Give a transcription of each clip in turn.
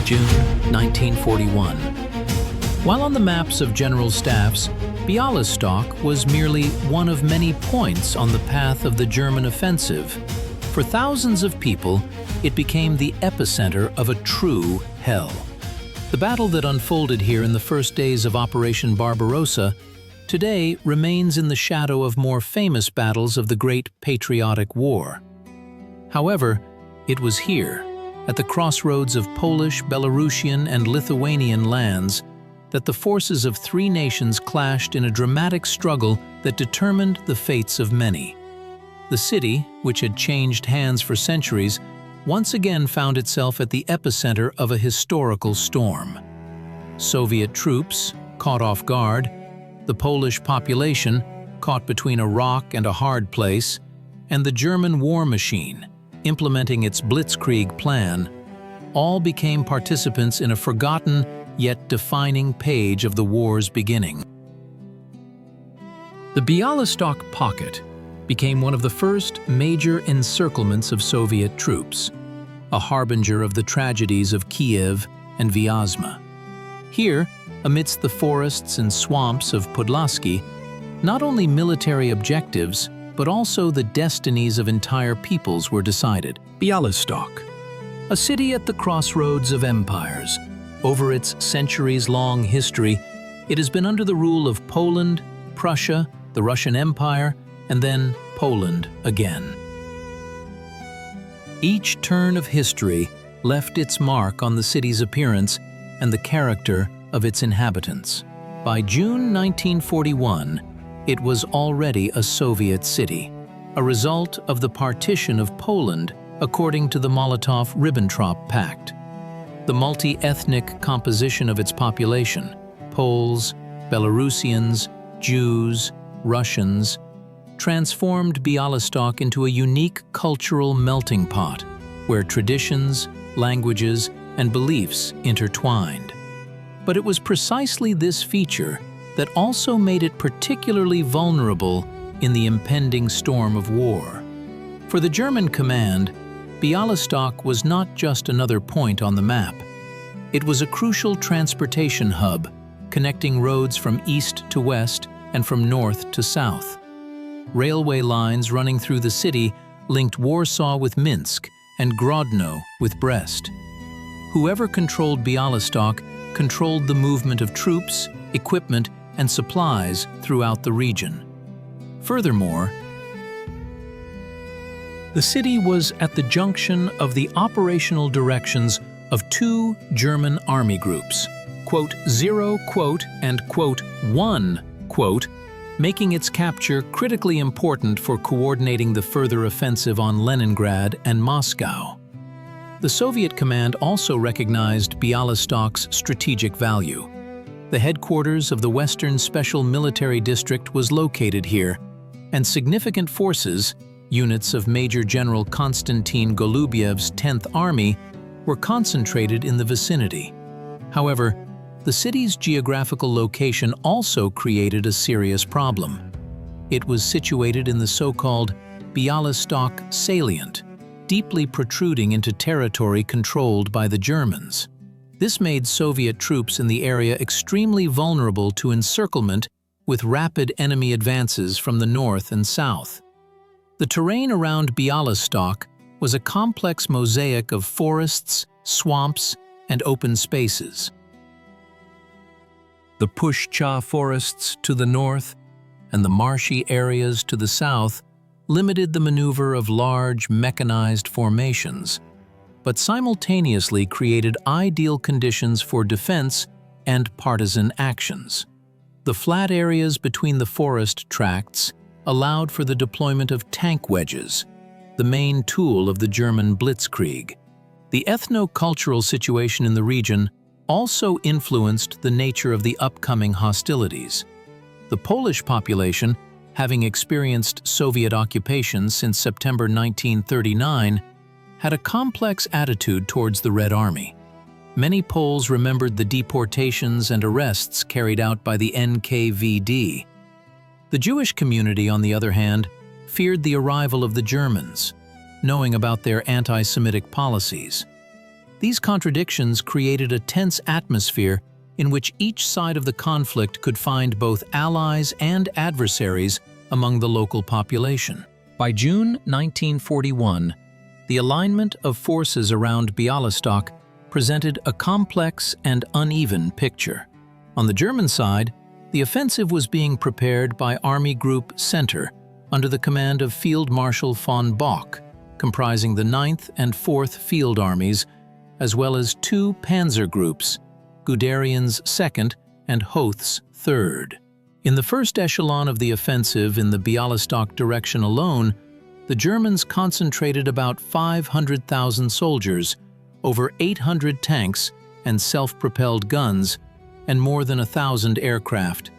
June 1941. While on the maps of general staffs, Bialystok was merely one of many points on the path of the German offensive. For thousands of people, it became the epicenter of a true hell. The battle that unfolded here in the first days of Operation Barbarossa today remains in the shadow of more famous battles of the Great Patriotic War. However, it was here, at the crossroads of Polish, Belarusian, and Lithuanian lands, that the forces of three nations clashed in a dramatic struggle that determined the fates of many. The city, which had changed hands for centuries, once again found itself at the epicenter of a historical storm. Soviet troops, caught off guard, the Polish population, caught between a rock and a hard place, and the German war machine, implementing its blitzkrieg plan, all became participants in a forgotten yet defining page of the war's beginning. The Bialystok pocket became one of the first major encirclements of Soviet troops, a harbinger of the tragedies of Kiev and Vyazma. Here, amidst the forests and swamps of Podlaski, not only military objectives, but also the destinies of entire peoples were decided. Bialystok, a city at the crossroads of empires. Over its centuries-long history, it has been under the rule of Poland, Prussia, the Russian Empire, and then Poland again. Each turn of history left its mark on the city's appearance and the character of its inhabitants. By June 1941, it was already a Soviet city, a result of the partition of Poland according to the Molotov-Ribbentrop Pact. The multi-ethnic composition of its population, Poles, Belarusians, Jews, Russians, transformed Bialystok into a unique cultural melting pot where traditions, languages, and beliefs intertwined. But it was precisely this feature that also made it particularly vulnerable in the impending storm of war. For the German command, Bialystok was not just another point on the map. It was a crucial transportation hub, connecting roads from east to west and from north to south. Railway lines running through the city linked Warsaw with Minsk and Grodno with Brest. Whoever controlled Bialystok controlled the movement of troops, equipment, and supplies throughout the region. Furthermore, the city was at the junction of the operational directions of two German army groups, quote, 0, quote, and quote, 1, quote, making its capture critically important for coordinating the further offensive on Leningrad and Moscow. The Soviet command also recognized Bialystok's strategic value. The headquarters of the Western Special Military District was located here, and significant forces, units of Major General Konstantin Golubyev's 10th Army, were concentrated in the vicinity. However, the city's geographical location also created a serious problem. It was situated in the so-called Bialystok salient, deeply protruding into territory controlled by the Germans. This made Soviet troops in the area extremely vulnerable to encirclement with rapid enemy advances from the north and south. The terrain around Bialystok was a complex mosaic of forests, swamps, and open spaces. The Pushcha forests to the north and the marshy areas to the south limited the maneuver of large mechanized formations, but simultaneously created ideal conditions for defense and partisan actions. The flat areas between the forest tracts allowed for the deployment of tank wedges, the main tool of the German blitzkrieg. The ethno-cultural situation in the region also influenced the nature of the upcoming hostilities. The Polish population, having experienced Soviet occupation since September 1939, had a complex attitude towards the Red Army. Many Poles remembered the deportations and arrests carried out by the NKVD. The Jewish community, on the other hand, feared the arrival of the Germans, knowing about their anti-Semitic policies. These contradictions created a tense atmosphere in which each side of the conflict could find both allies and adversaries among the local population. By June 1941, the alignment of forces around Bialystok presented a complex and uneven picture. On the German side, the offensive was being prepared by Army Group Center under the command of Field Marshal von Bock, comprising the 9th and 4th Field Armies, as well as two panzer groups, Guderian's 2nd and Hoth's 3rd. In the first echelon of the offensive in the Bialystok direction alone, the Germans concentrated about 500,000 soldiers, over 800 tanks and self-propelled guns, and more than 1,000 aircraft.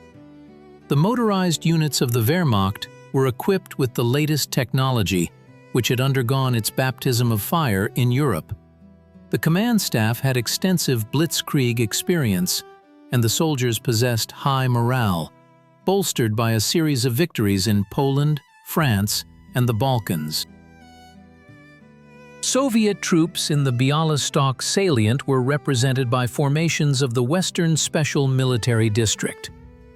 The motorized units of the Wehrmacht were equipped with the latest technology, which had undergone its baptism of fire in Europe. The command staff had extensive blitzkrieg experience, and the soldiers possessed high morale, bolstered by a series of victories in Poland, France, and the Balkans. Soviet troops in the Bialystok salient were represented by formations of the Western Special Military District,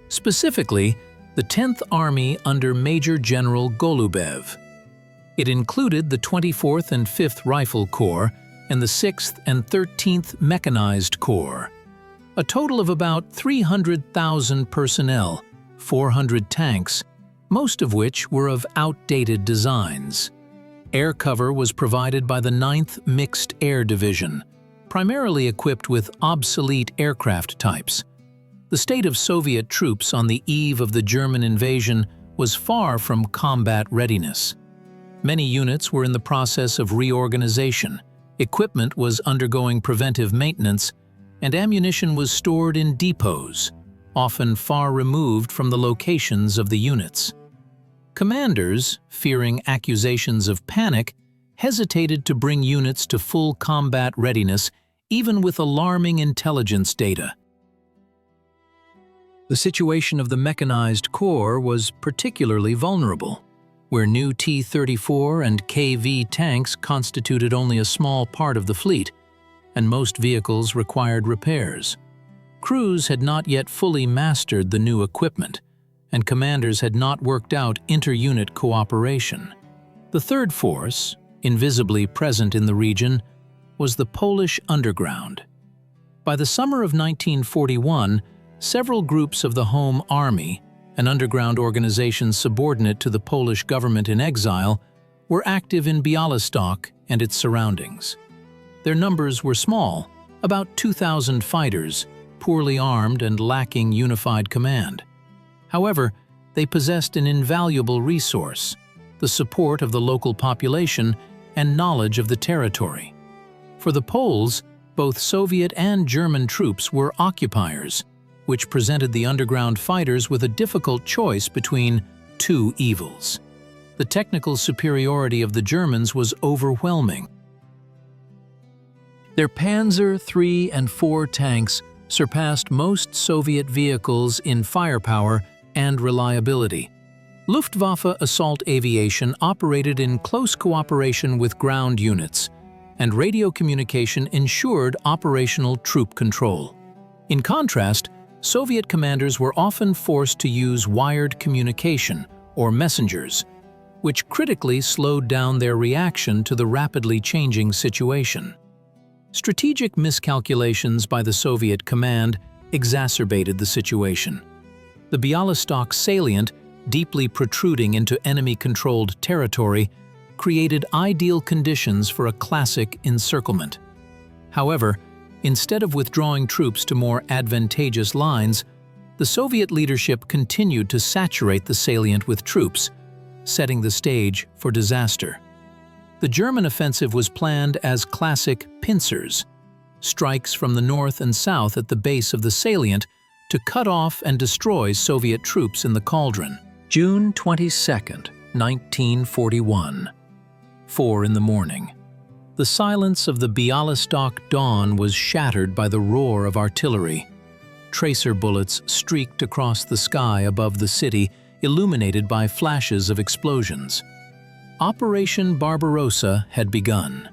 specifically the 10th Army under Major General Golubev. It included the 24th and 5th Rifle Corps and the 6th and 13th Mechanized Corps. A total of about 300,000 personnel, 400 tanks, most of which were of outdated designs. Air cover was provided by the 9th Mixed Air Division, primarily equipped with obsolete aircraft types. The state of Soviet troops on the eve of the German invasion was far from combat readiness. Many units were in the process of reorganization, equipment was undergoing preventive maintenance, and ammunition was stored in depots, often far removed from the locations of the units. Commanders, fearing accusations of panic, hesitated to bring units to full combat readiness even with alarming intelligence data. The situation of the Mechanized Corps was particularly vulnerable, where new T-34 and KV tanks constituted only a small part of the fleet, and most vehicles required repairs. Crews had not yet fully mastered the new equipment, and commanders had not worked out inter-unit cooperation. The third force, invisibly present in the region, was the Polish underground. By the summer of 1941, several groups of the Home Army, an underground organization subordinate to the Polish government in exile, were active in Bialystok and its surroundings. Their numbers were small, about 2,000 fighters, poorly armed and lacking unified command. However, they possessed an invaluable resource, the support of the local population and knowledge of the territory. For the Poles, both Soviet and German troops were occupiers, which presented the underground fighters with a difficult choice between two evils. The technical superiority of the Germans was overwhelming. Their Panzer III and IV tanks surpassed most Soviet vehicles in firepower and reliability. Luftwaffe assault aviation operated in close cooperation with ground units, and radio communication ensured operational troop control. In contrast, Soviet commanders were often forced to use wired communication, or messengers, which critically slowed down their reaction to the rapidly changing situation. Strategic miscalculations by the Soviet command exacerbated the situation. The Bialystok salient, deeply protruding into enemy-controlled territory, created ideal conditions for a classic encirclement. However, instead of withdrawing troops to more advantageous lines, the Soviet leadership continued to saturate the salient with troops, setting the stage for disaster. The German offensive was planned as classic pincers, strikes from the north and south at the base of the salient to cut off and destroy Soviet troops in the cauldron. June 22, 1941. 4 in the morning. The silence of the Bialystok dawn was shattered by the roar of artillery. Tracer bullets streaked across the sky above the city, illuminated by flashes of explosions. Operation Barbarossa had begun.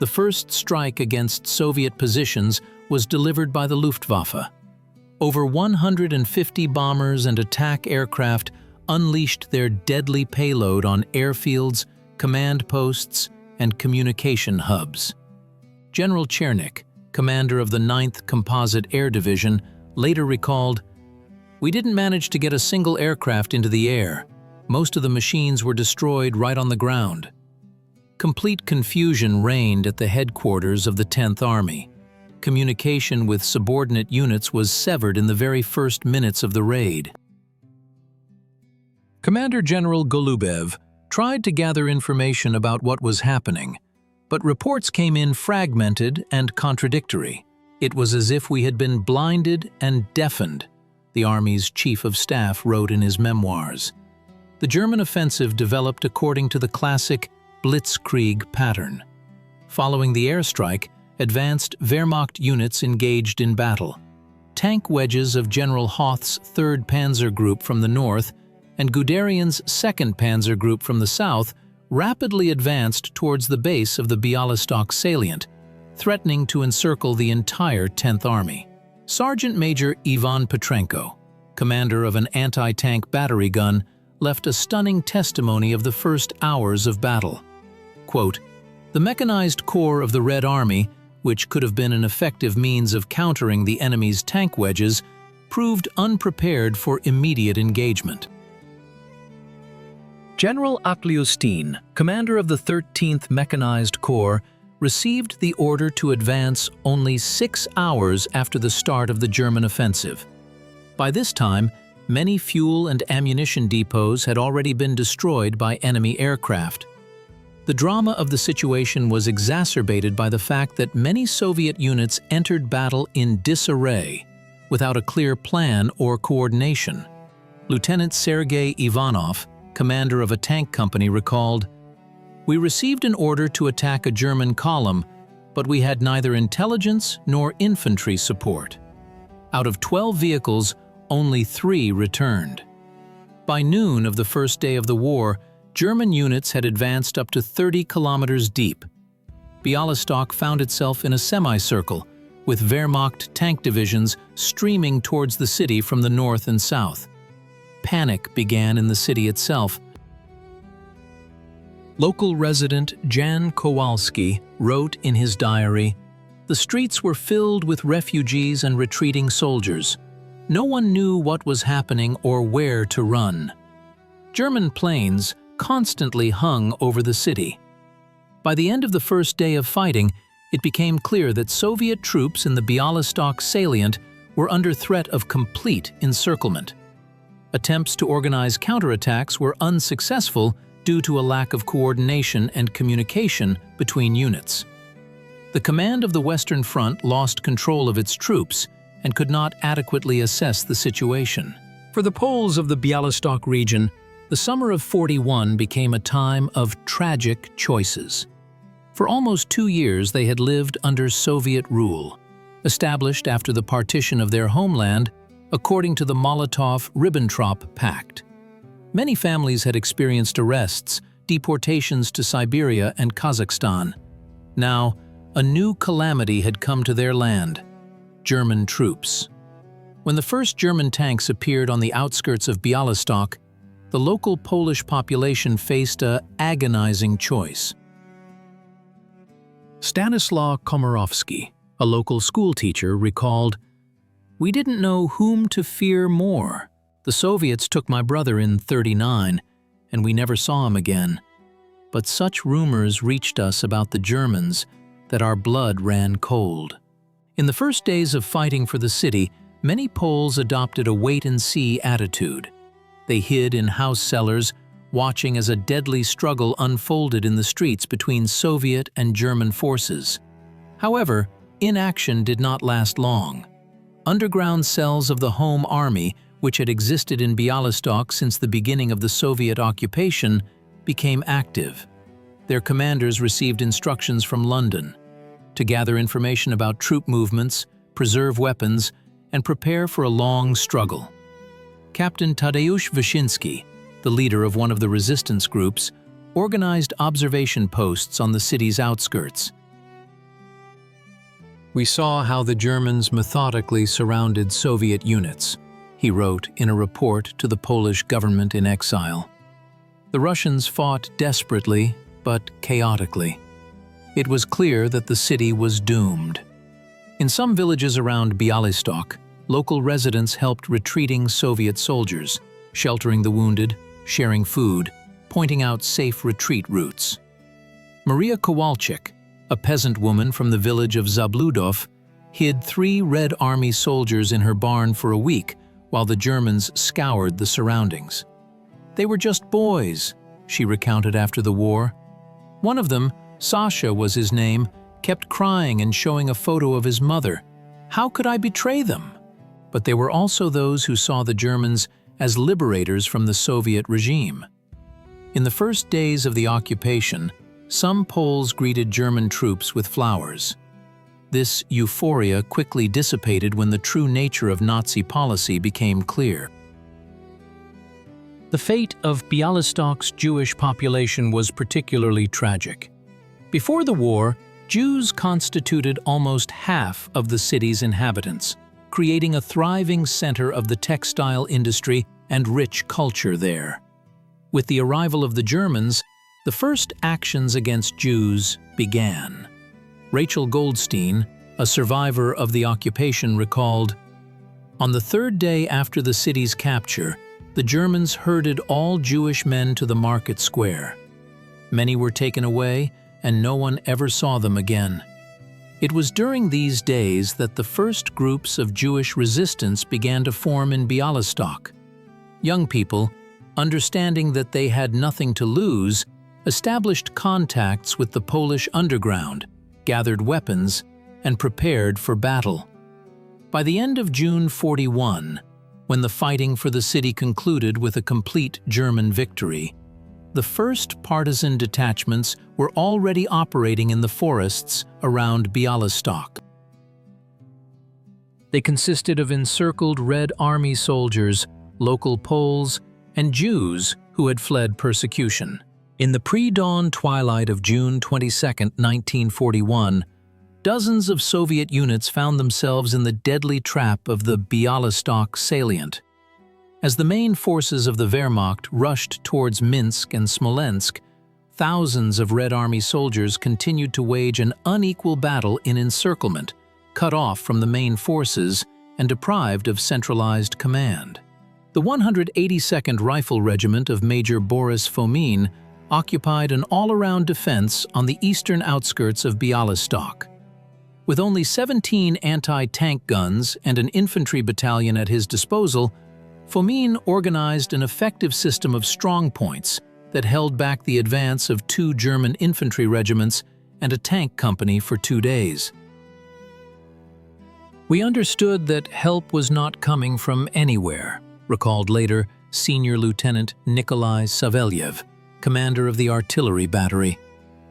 The first strike against Soviet positions was delivered by the Luftwaffe. Over 150 bombers and attack aircraft unleashed their deadly payload on airfields, command posts, and communication hubs. General Chernik, commander of the 9th Composite Air Division, later recalled, "We didn't manage to get a single aircraft into the air. Most of the machines were destroyed right on the ground." Complete confusion reigned at the headquarters of the 10th Army. Communication with subordinate units was severed in the very first minutes of the raid. Commander General Golubev tried to gather information about what was happening, but reports came in fragmented and contradictory. It was as if we had been blinded and deafened, the Army's chief of staff wrote in his memoirs. The German offensive developed according to the classic blitzkrieg pattern. Following the airstrike, advanced Wehrmacht units engaged in battle. Tank wedges of General Hoth's 3rd Panzer Group from the north and Guderian's 2nd Panzer Group from the south rapidly advanced towards the base of the Bialystok salient, threatening to encircle the entire 10th Army. Sergeant Major Ivan Petrenko, commander of an anti-tank battery gun, left a stunning testimony of the first hours of battle. Quote, "The mechanized corps of the Red Army, which could have been an effective means of countering the enemy's tank wedges, proved unprepared for immediate engagement." General Akliustin, commander of the 13th Mechanized Corps, received the order to advance only 6 hours after the start of the German offensive. By this time, many fuel and ammunition depots had already been destroyed by enemy aircraft. The drama of the situation was exacerbated by the fact that many Soviet units entered battle in disarray, without a clear plan or coordination. Lieutenant Sergei Ivanov, commander of a tank company, recalled, "We received an order to attack a German column, but we had neither intelligence nor infantry support. Out of 12 vehicles, only 3 returned." By noon of the first day of the war, German units had advanced up to 30 kilometers deep. Bialystok found itself in a semicircle, with Wehrmacht tank divisions streaming towards the city from the north and south. Panic began in the city itself. Local resident Jan Kowalski wrote in his diary, "The streets were filled with refugees and retreating soldiers. No one knew what was happening or where to run. German planes constantly hung over the city." By the end of the first day of fighting, it became clear that Soviet troops in the Bialystok salient were under threat of complete encirclement. Attempts to organize counterattacks were unsuccessful due to a lack of coordination and communication between units. The command of the Western Front lost control of its troops and could not adequately assess the situation. For the Poles of the Bialystok region, the summer of '41 became a time of tragic choices. For almost 2 years they had lived under Soviet rule, established after the partition of their homeland according to the Molotov-Ribbentrop Pact. Many families had experienced arrests, deportations to Siberia and Kazakhstan. Now, a new calamity had come to their land: German troops. When the first German tanks appeared on the outskirts of Bialystok, the local Polish population faced an agonizing choice. Stanislaw Komorowski, a local schoolteacher, recalled, "We didn't know whom to fear more. The Soviets took my brother in '39, and we never saw him again. But such rumors reached us about the Germans that our blood ran cold." In the first days of fighting for the city, many Poles adopted a wait-and-see attitude. They hid in house cellars, watching as a deadly struggle unfolded in the streets between Soviet and German forces. However, inaction did not last long. Underground cells of the Home Army, which had existed in Bialystok since the beginning of the Soviet occupation, became active. Their commanders received instructions from London to gather information about troop movements, preserve weapons, and prepare for a long struggle. Captain Tadeusz Wyszynski, the leader of one of the resistance groups, organized observation posts on the city's outskirts. "We saw how the Germans methodically surrounded Soviet units," he wrote in a report to the Polish government in exile. "The Russians fought desperately, but chaotically. It was clear that the city was doomed." In some villages around Bialystok, local residents helped retreating Soviet soldiers, sheltering the wounded, sharing food, pointing out safe retreat routes. Maria Kowalczyk, a peasant woman from the village of Zabludov, hid 3 Red Army soldiers in her barn for a week while the Germans scoured the surroundings. "They were just boys," she recounted after the war. "One of them, Sasha was his name, kept crying and showing a photo of his mother. How could I betray them?" But there were also those who saw the Germans as liberators from the Soviet regime. In the first days of the occupation, some Poles greeted German troops with flowers. This euphoria quickly dissipated when the true nature of Nazi policy became clear. The fate of Bialystok's Jewish population was particularly tragic. Before the war, Jews constituted almost half of the city's inhabitants, creating a thriving center of the textile industry and rich culture there. With the arrival of the Germans, the first actions against Jews began. Rachel Goldstein, a survivor of the occupation, recalled, "On the 3rd day after the city's capture, the Germans herded all Jewish men to the market square. Many were taken away, and no one ever saw them again. It was during these days that the first groups of Jewish resistance began to form in Bialystok. Young people, understanding that they had nothing to lose, established contacts with the Polish underground, gathered weapons, and prepared for battle. By the end of June 41, when the fighting for the city concluded with a complete German victory, the first partisan detachments were already operating in the forests around Bialystok. They consisted of encircled Red Army soldiers, local Poles, and Jews who had fled persecution. In the pre-dawn twilight of June 22, 1941, dozens of Soviet units found themselves in the deadly trap of the Bialystok salient. As the main forces of the Wehrmacht rushed towards Minsk and Smolensk, thousands of Red Army soldiers continued to wage an unequal battle in encirclement, cut off from the main forces and deprived of centralized command. The 182nd Rifle Regiment of Major Boris Fomin occupied an all-around defense on the eastern outskirts of Bialystok. With only 17 anti-tank guns and an infantry battalion at his disposal, Fomin organized an effective system of strongpoints that held back the advance of 2 German infantry regiments and a tank company for 2 days. "We understood that help was not coming from anywhere," recalled later Senior Lieutenant Nikolai Savelyev, commander of the artillery battery.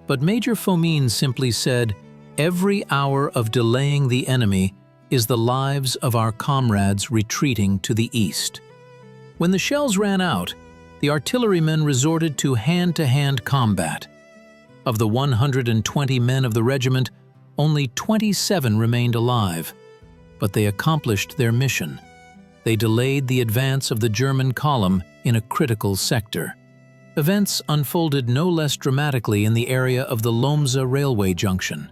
But Major Fomin simply said, "Every hour of delaying the enemy is the lives of our comrades retreating to the east." When the shells ran out, the artillerymen resorted to hand-to-hand combat. Of the 120 men of the regiment, only 27 remained alive, but they accomplished their mission. They delayed the advance of the German column in a critical sector. Events unfolded no less dramatically in the area of the Lomza railway junction.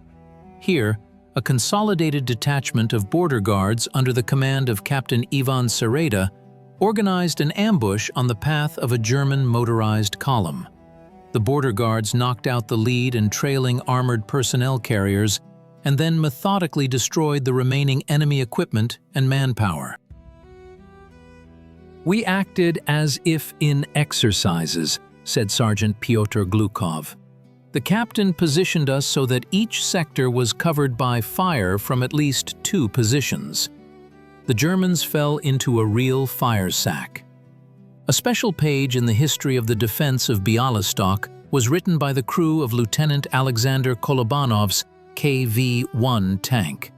Here, a consolidated detachment of border guards under the command of Captain Ivan Sereda organized an ambush on the path of a German motorized column. The border guards knocked out the lead and trailing armored personnel carriers and then methodically destroyed the remaining enemy equipment and manpower. "We acted as if in exercises," said Sergeant Pyotr Glukov. "The captain positioned us so that each sector was covered by fire from at least 2 positions. The Germans fell into a real fire sack." A special page in the history of the defense of Bialystok was written by the crew of Lieutenant Alexander Kolobanov's KV-1 tank.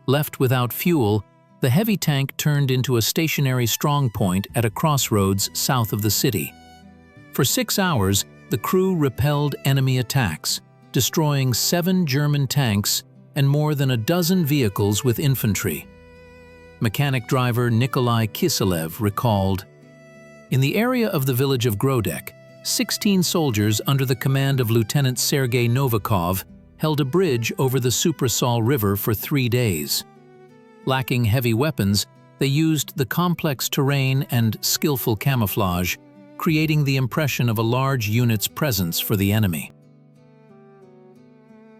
Left without fuel, the heavy tank turned into a stationary strongpoint at a crossroads south of the city. For 6 hours, the crew repelled enemy attacks, destroying 7 German tanks and more than a dozen vehicles with infantry. Mechanic driver Nikolai Kiselev recalled, "In the area of the village of Grodek, 16 soldiers under the command of Lieutenant Sergei Novikov held a bridge over the Suprasol River for 3 days. Lacking heavy weapons, they used the complex terrain and skillful camouflage, creating the impression of a large unit's presence for the enemy."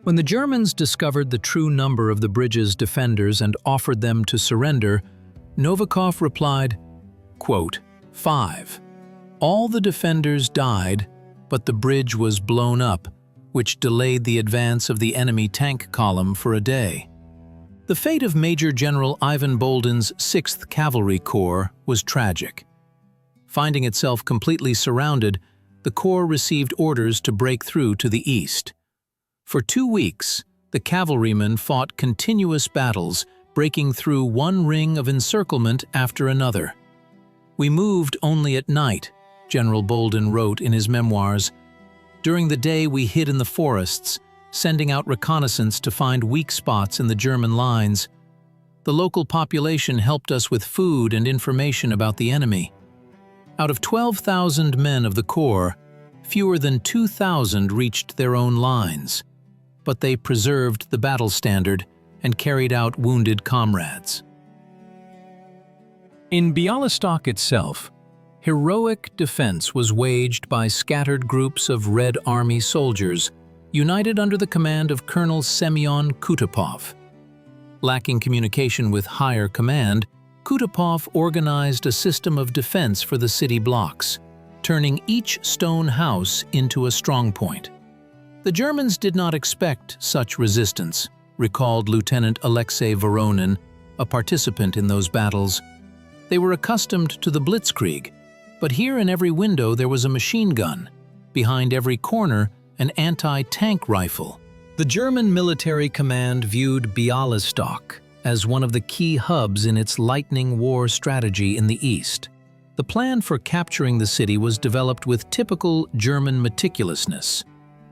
When the Germans discovered the true number of the bridge's defenders and offered them to surrender, Novikov replied, quote, "5. All the defenders died, but the bridge was blown up, which delayed the advance of the enemy tank column for a day." The fate of Major General Ivan Boldin's 6th Cavalry Corps was tragic. Finding itself completely surrounded, the Corps received orders to break through to the east. For 2 weeks, the cavalrymen fought continuous battles, breaking through one ring of encirclement after another. "We moved only at night," General Boldin wrote in his memoirs. "During the day we hid in the forests, sending out reconnaissance to find weak spots in the German lines. The local population helped us with food and information about the enemy. Out of 12,000 men of the Corps, fewer than 2,000 reached their own lines, but they preserved the battle standard and carried out wounded comrades." In Bialystok itself, heroic defense was waged by scattered groups of Red Army soldiers, united under the command of Colonel Semyon Kutepov. Lacking communication with higher command, Kutepov organized a system of defense for the city blocks, turning each stone house into a strongpoint. The Germans did not expect such resistance, recalled Lieutenant Alexei Voronin, a participant in those battles. They were accustomed to the blitzkrieg, but here in every window there was a machine gun, behind every corner an anti-tank rifle. The German military command viewed Bialystok as one of the key hubs in its lightning war strategy in the east. The plan for capturing the city was developed with typical German meticulousness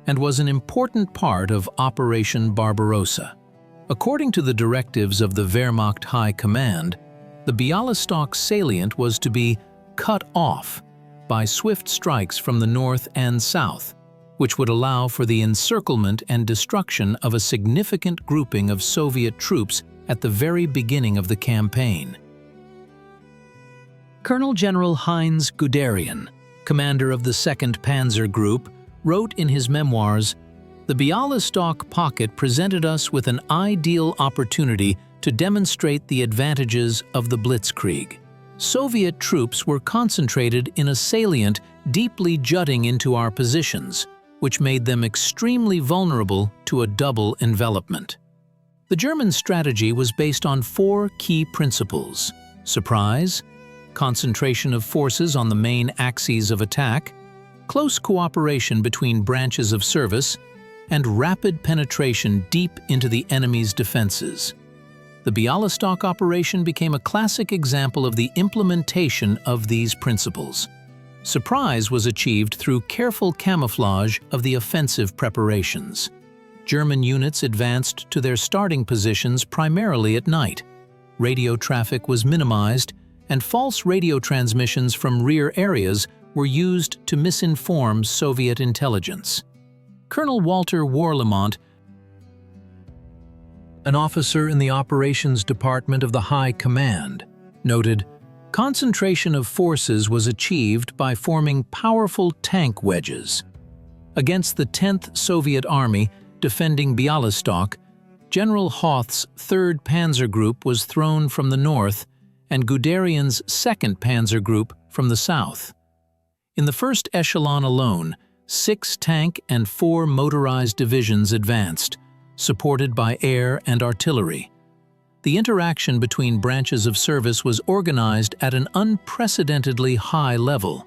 and was an important part of Operation Barbarossa. According to the directives of the Wehrmacht High Command, the Bialystok salient was to be cut off by swift strikes from the north and south, which would allow for the encirclement and destruction of a significant grouping of Soviet troops at the very beginning of the campaign. Colonel General Heinz Guderian, commander of the 2nd Panzer Group, wrote in his memoirs, "The Bialystok pocket presented us with an ideal opportunity to demonstrate the advantages of the blitzkrieg. Soviet troops were concentrated in a salient deeply jutting into our positions, which made them extremely vulnerable to a double envelopment." The German strategy was based on 4 key principles: surprise, concentration of forces on the main axes of attack, close cooperation between branches of service, and rapid penetration deep into the enemy's defenses. The Bialystok operation became a classic example of the implementation of these principles. Surprise was achieved through careful camouflage of the offensive preparations. German units advanced to their starting positions primarily at night. Radio traffic was minimized, and false radio transmissions from rear areas were used to misinform Soviet intelligence. Colonel Walter Warlimont, an officer in the Operations Department of the High Command, noted, "Concentration of forces was achieved by forming powerful tank wedges. Against the 10th Soviet Army defending Bialystok, General Hoth's 3rd Panzer Group was thrown from the north and Guderian's 2nd Panzer Group from the south. In the first echelon alone, 6 tank and 4 motorized divisions advanced, supported by air and artillery. The interaction between branches of service was organized at an unprecedentedly high level.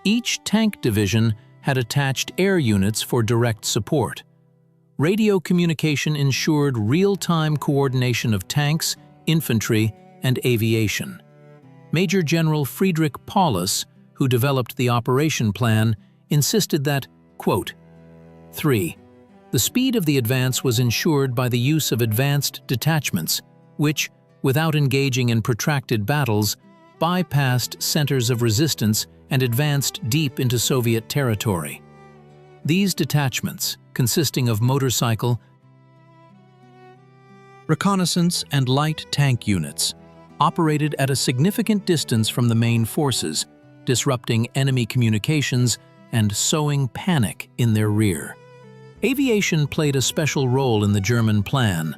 Each tank division had attached air units for direct support. Radio communication ensured real-time coordination of tanks, infantry, and aviation. Major General Friedrich Paulus, who developed the operation plan, insisted that, quote, 3. The speed of the advance was ensured by the use of advanced detachments, which, without engaging in protracted battles, bypassed centers of resistance and advanced deep into Soviet territory. These detachments, consisting of motorcycle, reconnaissance, and light tank units, operated at a significant distance from the main forces, disrupting enemy communications and sowing panic in their rear. Aviation played a special role in the German plan.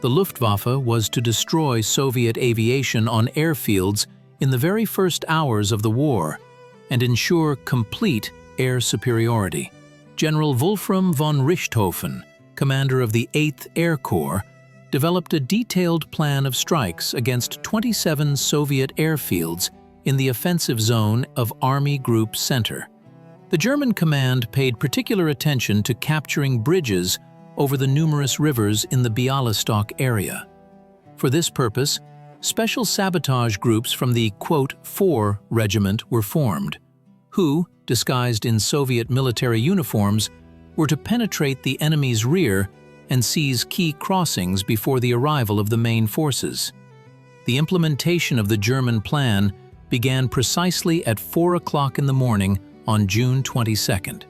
The Luftwaffe was to destroy Soviet aviation on airfields in the very first hours of the war and ensure complete air superiority. General Wolfram von Richthofen, commander of the 8th Air Corps, developed a detailed plan of strikes against 27 Soviet airfields in the offensive zone of Army Group Center. The German command paid particular attention to capturing bridges over the numerous rivers in the Bialystok area. For this purpose, special sabotage groups from the "4" regiment were formed, who, disguised in Soviet military uniforms, were to penetrate the enemy's rear and seize key crossings before the arrival of the main forces. The implementation of the German plan began precisely at 4 o'clock in the morning on June 22nd.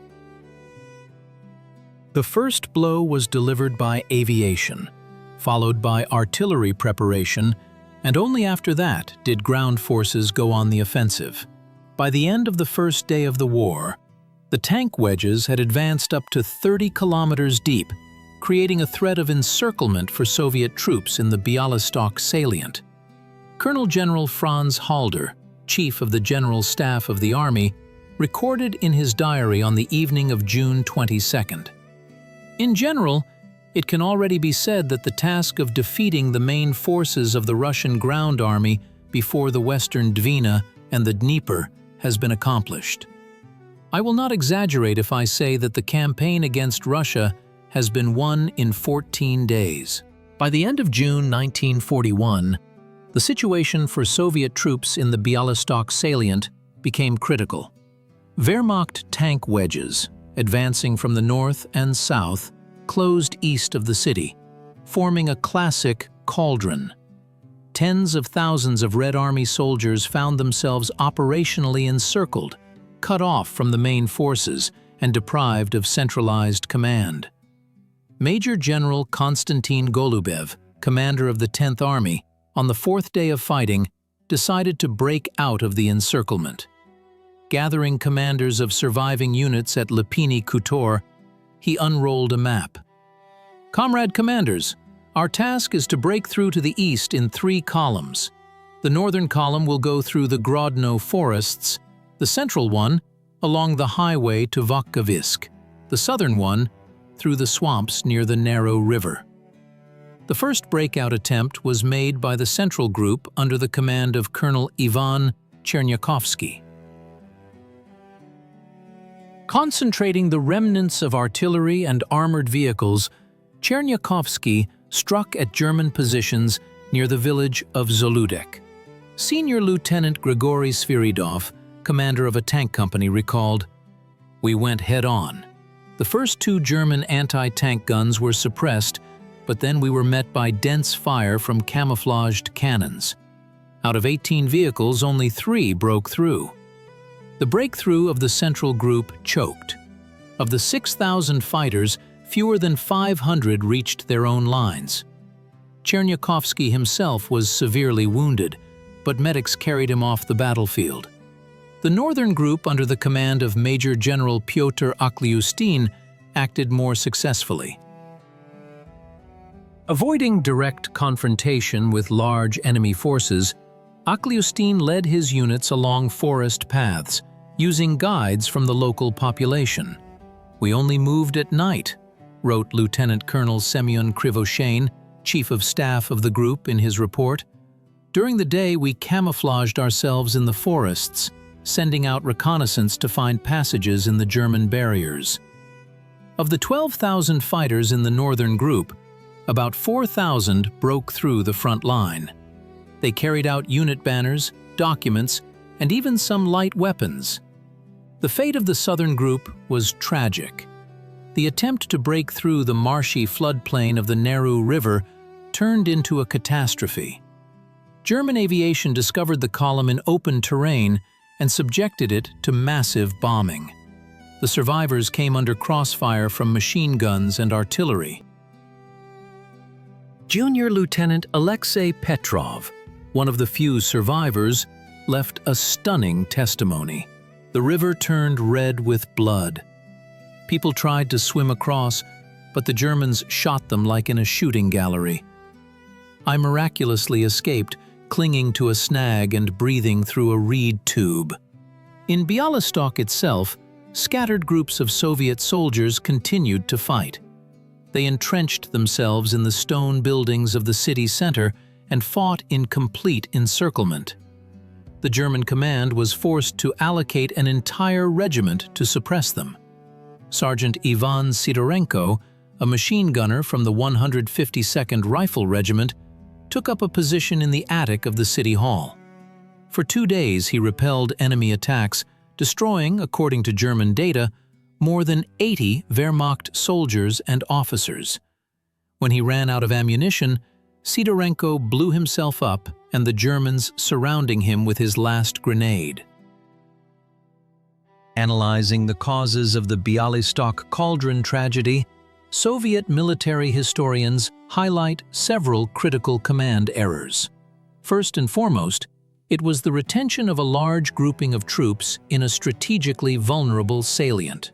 The first blow was delivered by aviation, followed by artillery preparation, and only after that did ground forces go on the offensive. By the end of the first day of the war, the tank wedges had advanced up to 30 kilometers deep, creating a threat of encirclement for Soviet troops in the Bialystok salient. Colonel General Franz Halder, Chief of the General Staff of the Army, recorded in his diary on the evening of June 22nd. In general, it can already be said that the task of defeating the main forces of the Russian ground army before the western Dwina and the Dnieper has been accomplished. I will not exaggerate if I say that the campaign against Russia has been won in 14 days. By the end of June 1941, the situation for Soviet troops in the Bialystok salient became critical. Wehrmacht tank wedges, advancing from the north and south, closed east of the city, forming a classic cauldron. Tens of thousands of Red Army soldiers found themselves operationally encircled, cut off from the main forces, and deprived of centralized command. Major General Konstantin Golubev, commander of the 10th Army, on the fourth day of fighting, decided to break out of the encirclement. Gathering commanders of surviving units at Lipiny Kutor, he unrolled a map. "Comrade commanders, our task is to break through to the east in 3 columns. The northern column will go through the Grodno forests, the central one along the highway to Volkovysk, the southern one through the swamps near the narrow river." The first breakout attempt was made by the Central Group under the command of Colonel Ivan Chernyakhovsky. Concentrating the remnants of artillery and armored vehicles, Chernyakhovsky struck at German positions near the village of Zoludek. Senior Lieutenant Grigory Sviridov, commander of a tank company, recalled, "We went head-on. The first 2 German anti-tank guns were suppressed, but then we were met by dense fire from camouflaged cannons. Out of 18 vehicles, only 3 broke through. The breakthrough of the Central Group choked. Of the 6,000 fighters, fewer than 500 reached their own lines. Chernyakhovsky himself was severely wounded, but medics carried him off the battlefield. The Northern Group, under the command of Major General Pyotr Akliustin, acted more successfully. Avoiding direct confrontation with large enemy forces, Akliustin led his units along forest paths, using guides from the local population. "We only moved at night," wrote Lieutenant Colonel Semyon Krivoshein, Chief of Staff of the group, in his report. "During the day we camouflaged ourselves in the forests, sending out reconnaissance to find passages in the German barriers." Of the 12,000 fighters in the Northern Group, about 4,000 broke through the front line. They carried out unit banners, documents, and even some light weapons. The fate of the Southern Group was tragic. the attempt to break through the marshy floodplain of the Neru River turned into a catastrophe. German aviation discovered the column in open terrain and subjected it to massive bombing. The survivors came under crossfire from machine guns and artillery. Junior Lieutenant Alexei Petrov, one of the few survivors, left a stunning testimony. The river turned red with blood. People tried to swim across, but the Germans shot them like in a shooting gallery. I miraculously escaped, clinging to a snag and breathing through a reed tube. In Bialystok itself, scattered groups of Soviet soldiers continued to fight. They entrenched themselves in the stone buildings of the city center and fought in complete encirclement. The German command was forced to allocate an entire regiment to suppress them. Sergeant Ivan Sidorenko, a machine gunner from the 152nd Rifle Regiment, took up a position in the attic of the city hall. For 2 days he repelled enemy attacks, destroying, according to German data, more than 80 Wehrmacht soldiers and officers. When he ran out of ammunition, Sidorenko blew himself up and the Germans surrounding him with his last grenade. Analyzing the causes of the Bialystok cauldron tragedy, Soviet military historians highlight several critical command errors. First and foremost, it was the retention of a large grouping of troops in a strategically vulnerable salient.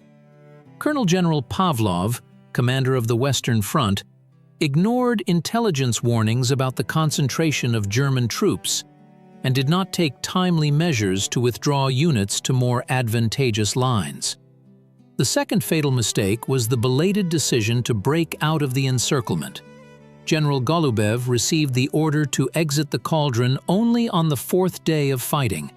Colonel General Pavlov, commander of the Western Front, ignored intelligence warnings about the concentration of German troops and did not take timely measures to withdraw units to more advantageous lines. The second fatal mistake was the belated decision to break out of the encirclement. General Golubev received the order to exit the cauldron only on the 4th day of fighting,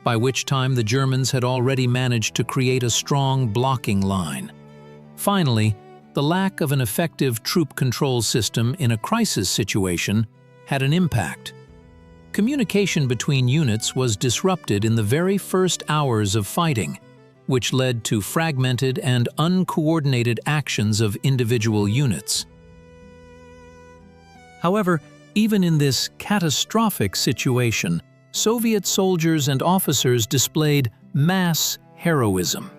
by which time the Germans had already managed to create a strong blocking line. Finally, the lack of an effective troop control system in a crisis situation had an impact. Communication between units was disrupted in the very first hours of fighting, which led to fragmented and uncoordinated actions of individual units. However, even in this catastrophic situation, Soviet soldiers and officers displayed mass heroism.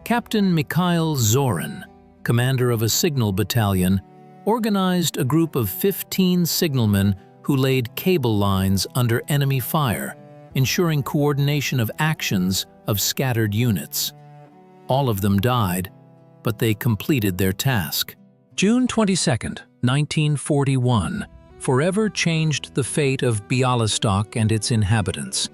Captain Mikhail Zorin, commander of a signal battalion, organized a group of 15 signalmen who laid cable lines under enemy fire, ensuring coordination of actions of scattered units. All of them died, but they completed their task. June 22, 1941, forever changed the fate of Bialystok and its inhabitants.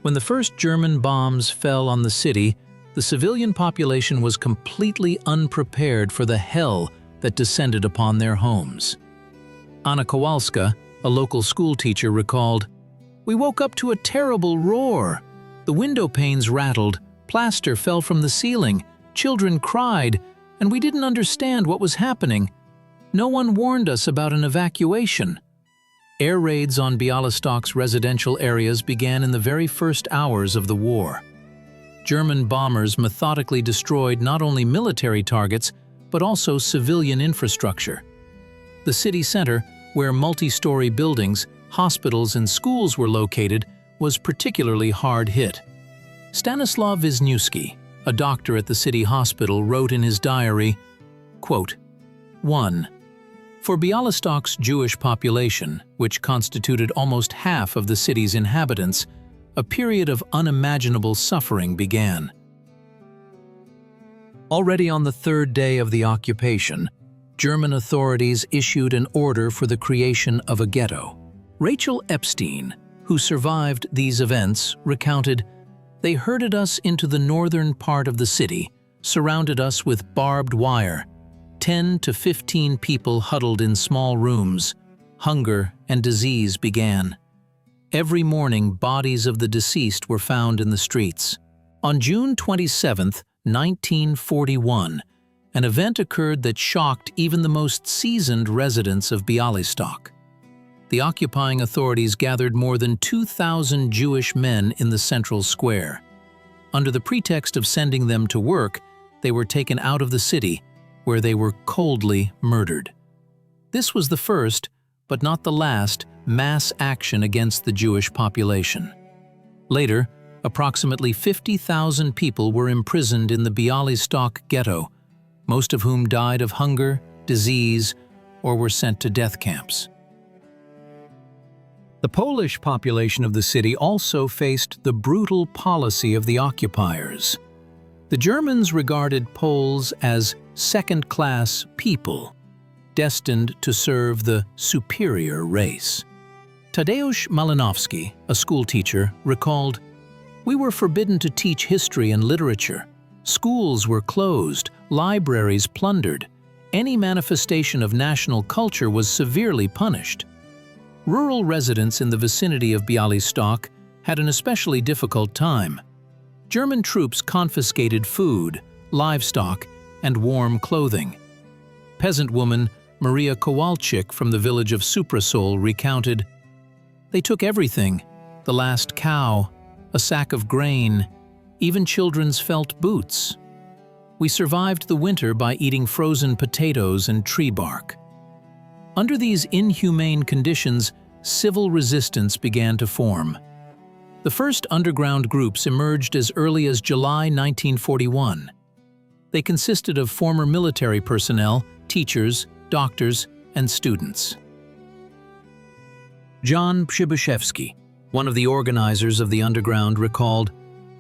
When the first German bombs fell on the city, the civilian population was completely unprepared for the hell that descended upon their homes. Anna Kowalska, a local schoolteacher, recalled, "We woke up to a terrible roar. The window panes rattled, plaster fell from the ceiling, children cried, and we didn't understand what was happening. No one warned us about an evacuation." Air raids on Bialystok's residential areas began in the very first hours of the war. German bombers methodically destroyed not only military targets, but also civilian infrastructure. The city center, where multi-story buildings, hospitals, and schools were located, was particularly hard hit. Stanislav Wisniewski, a doctor at the city hospital, wrote in his diary, quote, 1. For Bialystok's Jewish population, which constituted almost half of the city's inhabitants, a period of unimaginable suffering began. Already on the 3rd day of the occupation, German authorities issued an order for the creation of a ghetto. Rachel Epstein, who survived these events, recounted, "They herded us into the northern part of the city, surrounded us with barbed wire, 10 to 15 people huddled in small rooms. Hunger and disease began. Every morning, bodies of the deceased were found in the streets." On June 27, 1941, an event occurred that shocked even the most seasoned residents of Bialystok. The occupying authorities gathered more than 2,000 Jewish men in the central square. Under the pretext of sending them to work, they were taken out of the city, where they were coldly murdered. This was the first, but not the last, mass action against the Jewish population. Later, approximately 50,000 people were imprisoned in the Bialystok ghetto, most of whom died of hunger, disease, or were sent to death camps. The Polish population of the city also faced the brutal policy of the occupiers. The Germans regarded Poles as second-class people, destined to serve the superior race. Tadeusz Malinowski, a schoolteacher, recalled, "We were forbidden to teach history and literature. Schools were closed, libraries plundered. Any manifestation of national culture was severely punished." Rural residents in the vicinity of Bialystok had an especially difficult time. German troops confiscated food, livestock, and warm clothing. Peasant woman Maria Kowalczyk from the village of Suprasol recounted, "They took everything, the last cow, a sack of grain, even children's felt boots. We survived the winter by eating frozen potatoes and tree bark." Under these inhumane conditions, civil resistance began to form. The first underground groups emerged as early as July 1941. They consisted of former military personnel, teachers, doctors, and students. John Przybyszewski, one of the organizers of the underground, recalled,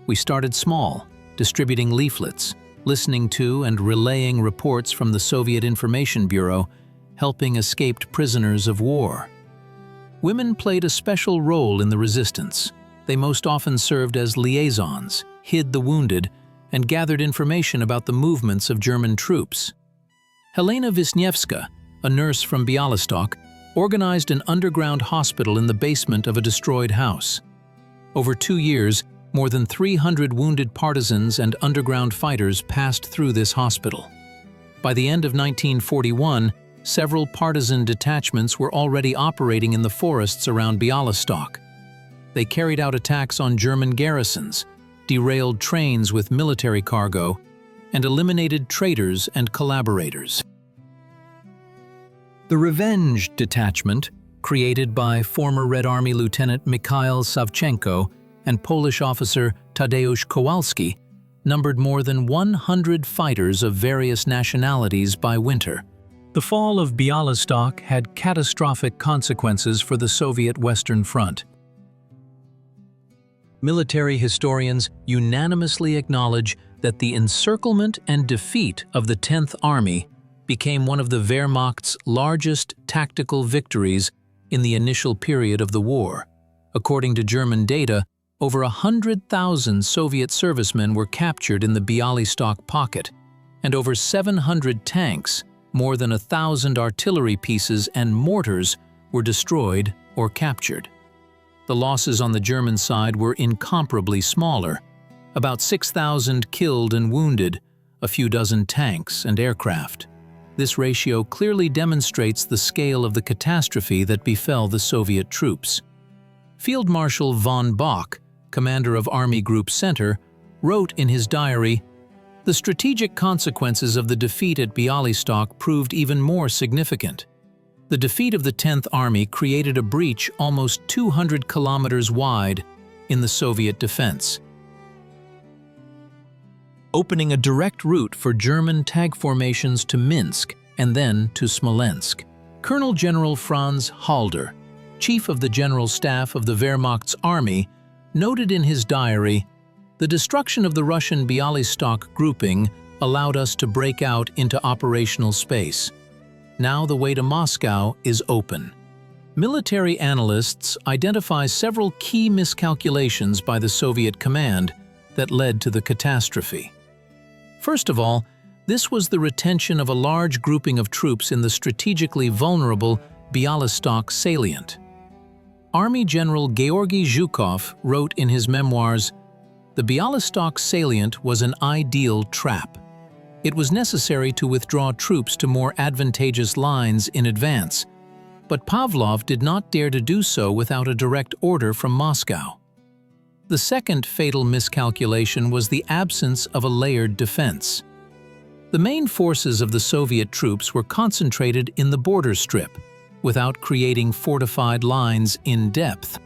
"We started small, distributing leaflets, listening to and relaying reports from the Soviet Information Bureau, helping escaped prisoners of war." Women played a special role in the resistance. They most often served as liaisons, hid the wounded, and gathered information about the movements of German troops. Helena Wisniewska, a nurse from Bialystok, organized an underground hospital in the basement of a destroyed house. Over 2 years, more than 300 wounded partisans and underground fighters passed through this hospital. By the end of 1941, several partisan detachments were already operating in the forests around Bialystok. They carried out attacks on German garrisons, derailed trains with military cargo, and eliminated traitors and collaborators. The Revenge Detachment, created by former Red Army Lieutenant Mikhail Savchenko and Polish officer Tadeusz Kowalski, numbered more than 100 fighters of various nationalities by winter. The fall of Bialystok had catastrophic consequences for the Soviet Western Front. Military historians unanimously acknowledge that the encirclement and defeat of the 10th Army became one of the Wehrmacht's largest tactical victories in the initial period of the war. According to German data, over 100,000 Soviet servicemen were captured in the Bialystok pocket, and over 700 tanks, more than 1,000 artillery pieces and mortars were destroyed or captured. The losses on the German side were incomparably smaller, about 6,000 killed and wounded, a few dozen tanks and aircraft. This ratio clearly demonstrates the scale of the catastrophe that befell the Soviet troops. Field Marshal von Bock, commander of Army Group Center, wrote in his diary, "The strategic consequences of the defeat at Bialystok proved even more significant. The defeat of the 10th Army created a breach almost 200 kilometers wide in the Soviet defense, opening a direct route for German tag formations to Minsk and then to Smolensk." Colonel General Franz Halder, chief of the General Staff of the Wehrmacht's army, noted in his diary, "The destruction of the Russian Bialystok grouping allowed us to break out into operational space. Now the way to Moscow is open." Military analysts identify several key miscalculations by the Soviet command that led to the catastrophe. First of all, this was the retention of a large grouping of troops in the strategically vulnerable Bialystok salient. Army General Georgy Zhukov wrote in his memoirs, "The Bialystok salient was an ideal trap. It was necessary to withdraw troops to more advantageous lines in advance, but Pavlov did not dare to do so without a direct order from Moscow." The second fatal miscalculation was the absence of a layered defense. The main forces of the Soviet troops were concentrated in the border strip, without creating fortified lines in depth.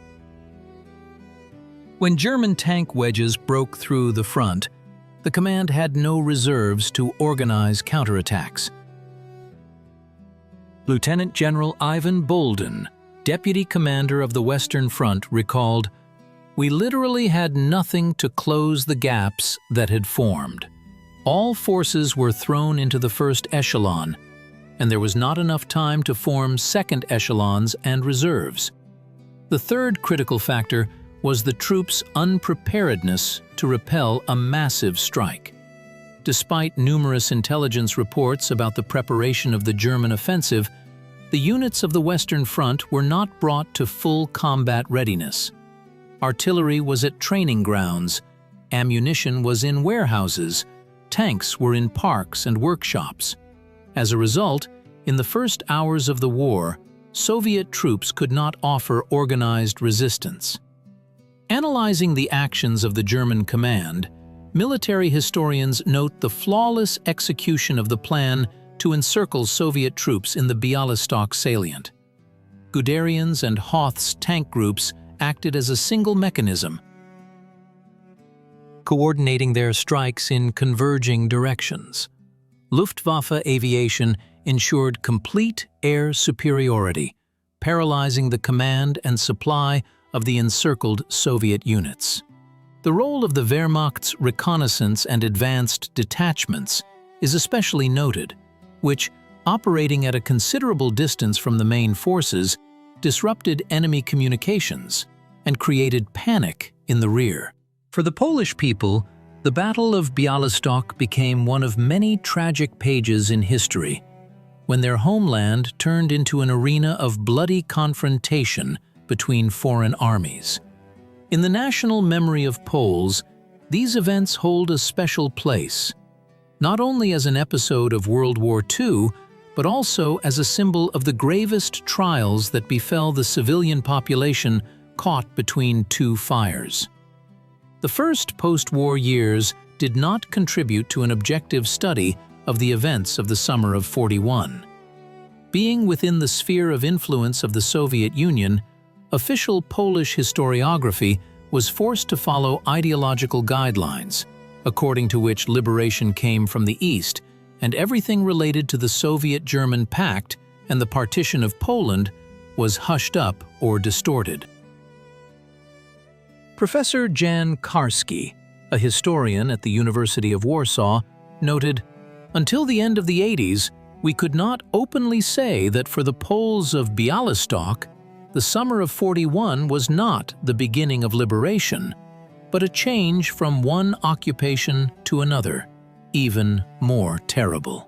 When German tank wedges broke through the front, the command had no reserves to organize counterattacks. Lieutenant General Ivan Boldin, deputy commander of the Western Front, recalled, "We literally had nothing to close the gaps that had formed. All forces were thrown into the first echelon, and there was not enough time to form second echelons and reserves." The third critical factor was the troops' unpreparedness to repel a massive strike. Despite numerous intelligence reports about the preparation of the German offensive, the units of the Western Front were not brought to full combat readiness. Artillery was at training grounds, ammunition was in warehouses, tanks were in parks and workshops. As a result, in the first hours of the war, Soviet troops could not offer organized resistance. Analyzing the actions of the German command, military historians note the flawless execution of the plan to encircle Soviet troops in the Bialystok salient. Guderian's and Hoth's tank groups acted as a single mechanism, coordinating their strikes in converging directions. Luftwaffe aviation ensured complete air superiority, paralyzing the command and supply of the encircled Soviet units. The role of the Wehrmacht's reconnaissance and advanced detachments is especially noted, which, operating at a considerable distance from the main forces, disrupted enemy communications and created panic in the rear. For the Polish people, the Battle of Bialystok became one of many tragic pages in history, when their homeland turned into an arena of bloody confrontation between foreign armies. In the national memory of Poles, these events hold a special place, not only as an episode of World War II, but also as a symbol of the gravest trials that befell the civilian population caught between two fires. The first post-war years did not contribute to an objective study of the events of the summer of '41. Being within the sphere of influence of the Soviet Union, official Polish historiography was forced to follow ideological guidelines, according to which liberation came from the East, and everything related to the Soviet-German Pact and the partition of Poland was hushed up or distorted. Professor Jan Karski, a historian at the University of Warsaw, noted, "Until the end of the '80s, we could not openly say that for the Poles of Bialystok, the summer of '41 was not the beginning of liberation, but a change from one occupation to another, even more terrible."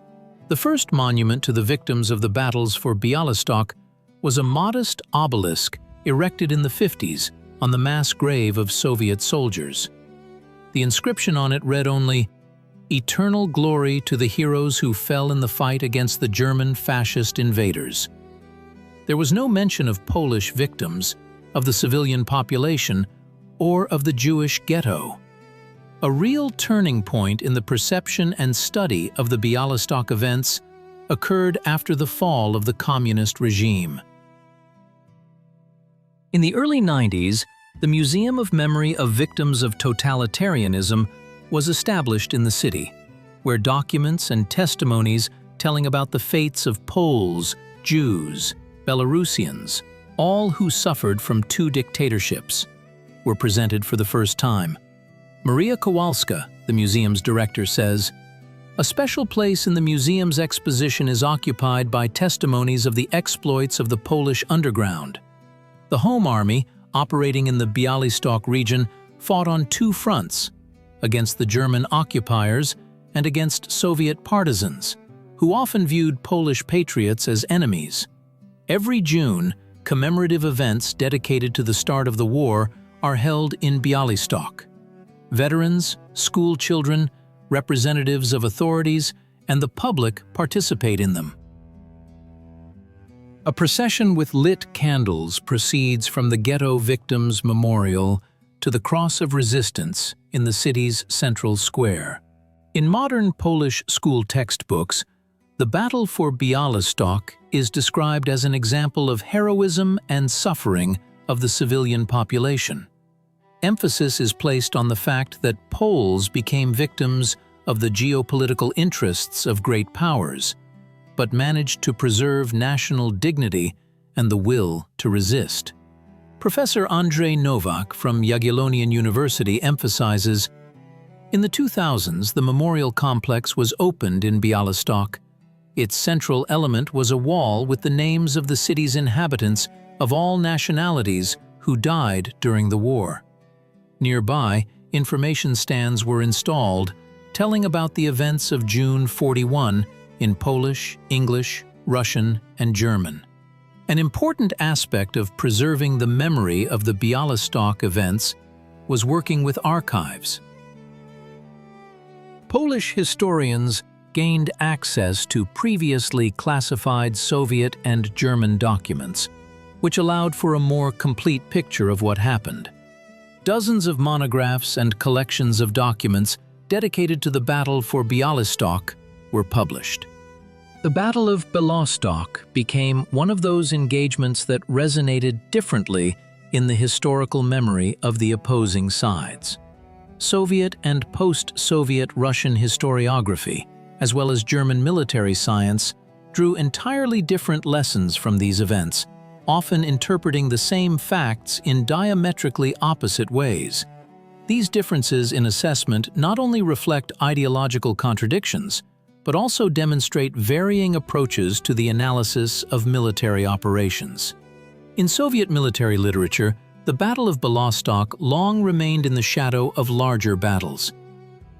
The first monument to the victims of the battles for Bialystok was a modest obelisk erected in the '50s on the mass grave of Soviet soldiers. The inscription on it read only, "Eternal glory to the heroes who fell in the fight against the German fascist invaders." There was no mention of Polish victims, of the civilian population, or of the Jewish ghetto. A real turning point in the perception and study of the Bialystok events occurred after the fall of the communist regime. In the early '90s, the Museum of Memory of Victims of Totalitarianism was established in the city, where documents and testimonies telling about the fates of Poles, Jews, Belarusians, all who suffered from two dictatorships, were presented for the first time. Maria Kowalska, the museum's director, says, "A special place in the museum's exposition is occupied by testimonies of the exploits of the Polish underground. The Home Army, operating in the Bialystok region, fought on two fronts, against the German occupiers and against Soviet partisans, who often viewed Polish patriots as enemies. Every June, commemorative events dedicated to the start of the war are held in Bialystok. Veterans, school children, representatives of authorities, and the public participate in them." A procession with lit candles proceeds from the Ghetto Victims Memorial to the Cross of Resistance in the city's central square. In modern Polish school textbooks, the Battle for Bialystok is described as an example of heroism and suffering of the civilian population. Emphasis is placed on the fact that Poles became victims of the geopolitical interests of great powers, but managed to preserve national dignity and the will to resist. Professor Andrzej Nowak from Jagiellonian University emphasizes, in the 2000s, the memorial complex was opened in Bialystok. Its central element was a wall with the names of the city's inhabitants of all nationalities who died during the war. Nearby, information stands were installed, telling about the events of June 41 in Polish, English, Russian, and German. An important aspect of preserving the memory of the Bialystok events was working with archives. Polish historians gained access to previously classified Soviet and German documents, which allowed for a more complete picture of what happened. Dozens of monographs and collections of documents dedicated to the Battle for Bialystok were published. The Battle of Bialystok became one of those engagements that resonated differently in the historical memory of the opposing sides. Soviet and post-Soviet Russian historiography, as well as German military science, drew entirely different lessons from these events, often interpreting the same facts in diametrically opposite ways. These differences in assessment not only reflect ideological contradictions, but also demonstrate varying approaches to the analysis of military operations. In Soviet military literature, the Battle of Bialystok long remained in the shadow of larger battles.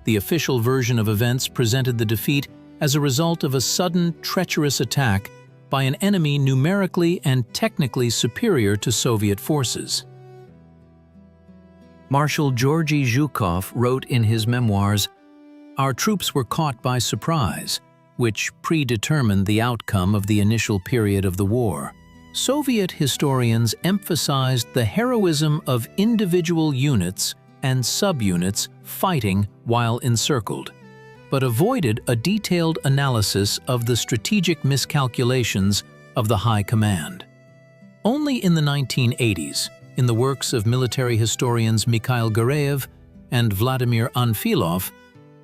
The official version of events presented the defeat as a result of a sudden, treacherous attack by an enemy numerically and technically superior to Soviet forces. Marshal Georgy Zhukov wrote in his memoirs, "Our troops were caught by surprise, which predetermined the outcome of the initial period of the war." Soviet historians emphasized the heroism of individual units and subunits fighting while encircled, but avoided a detailed analysis of the strategic miscalculations of the high command. Only in the 1980s, in the works of military historians Mikhail Gareev and Vladimir Anfilov,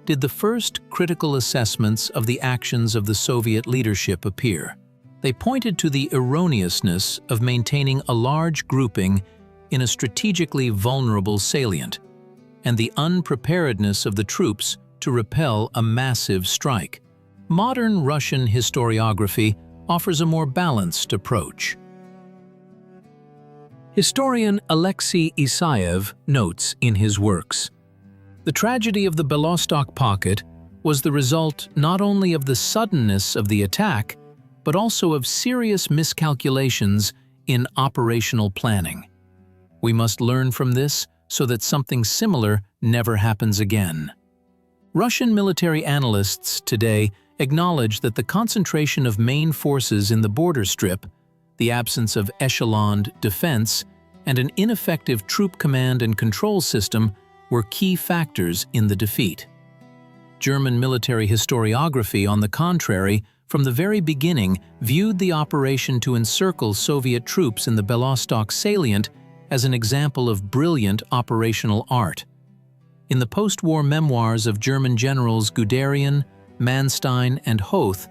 did the first critical assessments of the actions of the Soviet leadership appear. They pointed to the erroneousness of maintaining a large grouping in a strategically vulnerable salient, and the unpreparedness of the troops to repel a massive strike. Modern Russian historiography offers a more balanced approach. Historian Alexei Isayev notes in his works, "The tragedy of the Bialystok pocket was the result not only of the suddenness of the attack, but also of serious miscalculations in operational planning. We must learn from this so that something similar never happens again." Russian military analysts today acknowledge that the concentration of main forces in the border strip, the absence of echeloned defense, and an ineffective troop command and control system were key factors in the defeat. German military historiography, on the contrary, from the very beginning viewed the operation to encircle Soviet troops in the Bialystok salient as an example of brilliant operational art. In the post-war memoirs of German generals Guderian, Manstein, and Hoth,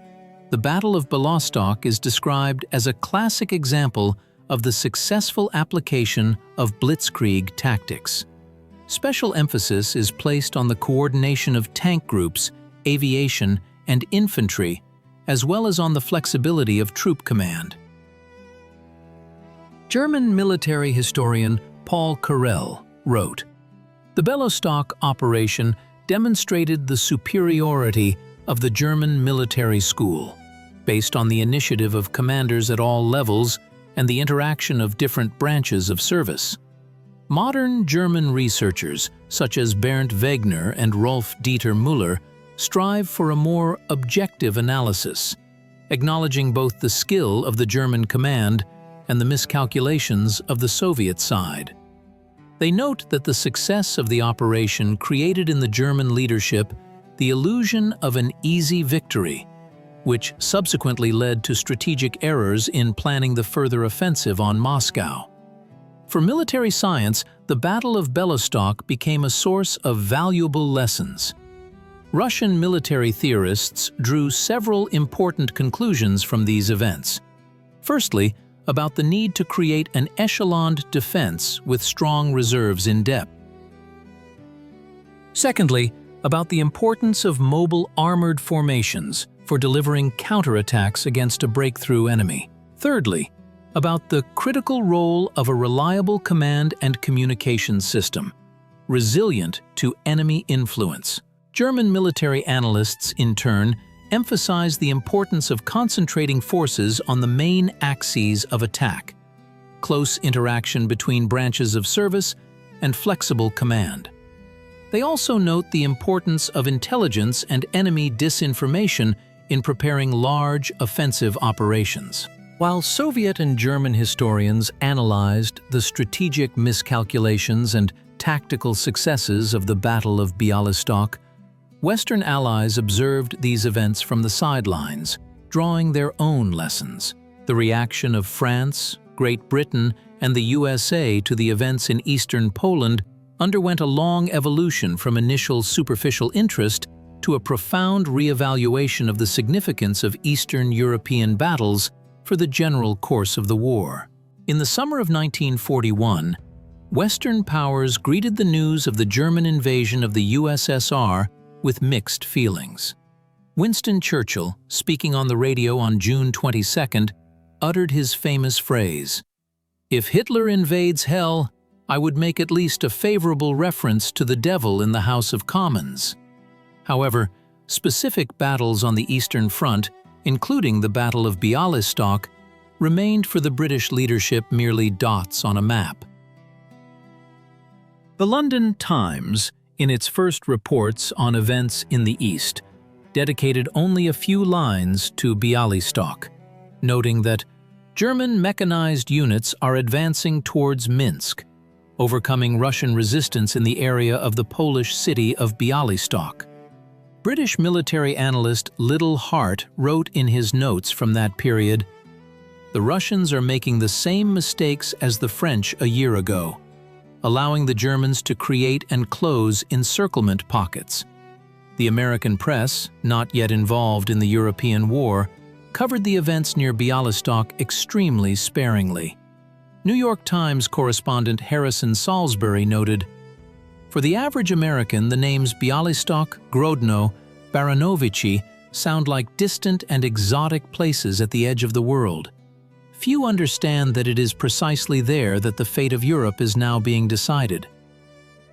the Battle of Bialystok is described as a classic example of the successful application of blitzkrieg tactics. Special emphasis is placed on the coordination of tank groups, aviation, and infantry, as well as on the flexibility of troop command. German military historian Paul Carrel wrote, "The Bialystok operation demonstrated the superiority of the German military school, based on the initiative of commanders at all levels and the interaction of different branches of service. Modern German researchers, such as Bernd Wegener and Rolf Dieter Müller, strive for a more objective analysis, acknowledging both the skill of the German command and the miscalculations of the Soviet side. They note that the success of the operation created in the German leadership the illusion of an easy victory, which subsequently led to strategic errors in planning the further offensive on Moscow. For military science, the Battle of Bialystok became a source of valuable lessons. Russian military theorists drew several important conclusions from these events. Firstly, about the need to create an echeloned defense with strong reserves in depth. Secondly, about the importance of mobile armored formations for delivering counterattacks against a breakthrough enemy. Thirdly, about the critical role of a reliable command and communication system, resilient to enemy influence. German military analysts, in turn, emphasize the importance of concentrating forces on the main axes of attack, close interaction between branches of service, and flexible command. They also note the importance of intelligence and enemy disinformation in preparing large offensive operations. While Soviet and German historians analyzed the strategic miscalculations and tactical successes of the Battle of Bialystok, Western allies observed these events from the sidelines, drawing their own lessons. The reaction of France, Great Britain, and the USA to the events in eastern Poland underwent a long evolution from initial superficial interest to a profound reevaluation of the significance of Eastern European battles for the general course of the war. In the summer of 1941, Western powers greeted the news of the German invasion of the USSR with mixed feelings. Winston Churchill, speaking on the radio on June 22, uttered his famous phrase, "If Hitler invades hell, I would make at least a favorable reference to the devil in the House of Commons." However, specific battles on the Eastern Front, including the Battle of Bialystok, remained for the British leadership merely dots on a map. The London Times, in its first reports on events in the East, dedicated only a few lines to Bialystok, noting that German mechanized units are advancing towards Minsk, overcoming Russian resistance in the area of the Polish city of Bialystok. British military analyst Liddell Hart wrote in his notes from that period, "The Russians are making the same mistakes as the French a year ago, allowing the Germans to create and close encirclement pockets." The American press, not yet involved in the European war, covered the events near Bialystok extremely sparingly. New York Times correspondent Harrison Salisbury noted, "For the average American, the names Bialystok, Grodno, Baranowicki sound like distant and exotic places at the edge of the world. Few understand that it is precisely there that the fate of Europe is now being decided."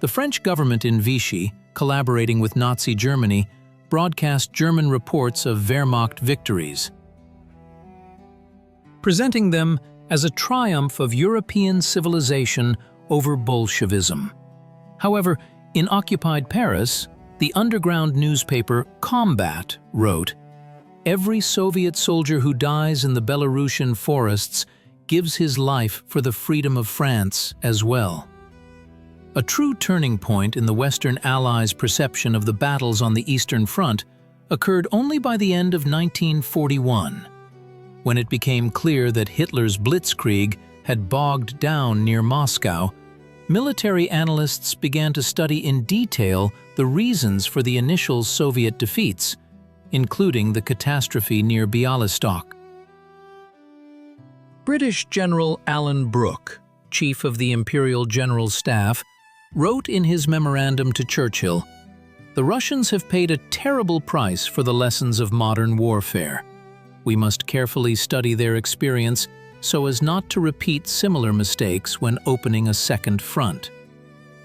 The French government in Vichy, collaborating with Nazi Germany, broadcast German reports of Wehrmacht victories, presenting them as a triumph of European civilization over Bolshevism. However, in occupied Paris, the underground newspaper Combat wrote, "Every Soviet soldier who dies in the Belarusian forests gives his life for the freedom of France as well." A true turning point in the Western Allies' perception of the battles on the Eastern Front occurred only by the end of 1941, when it became clear that Hitler's blitzkrieg had bogged down near Moscow. Military analysts began to study in detail the reasons for the initial Soviet defeats, including the catastrophe near Bialystok. British General Alan Brooke, chief of the Imperial General Staff, wrote in his memorandum to Churchill, "The Russians have paid a terrible price for the lessons of modern warfare. We must carefully study their experience so as not to repeat similar mistakes when opening a second front."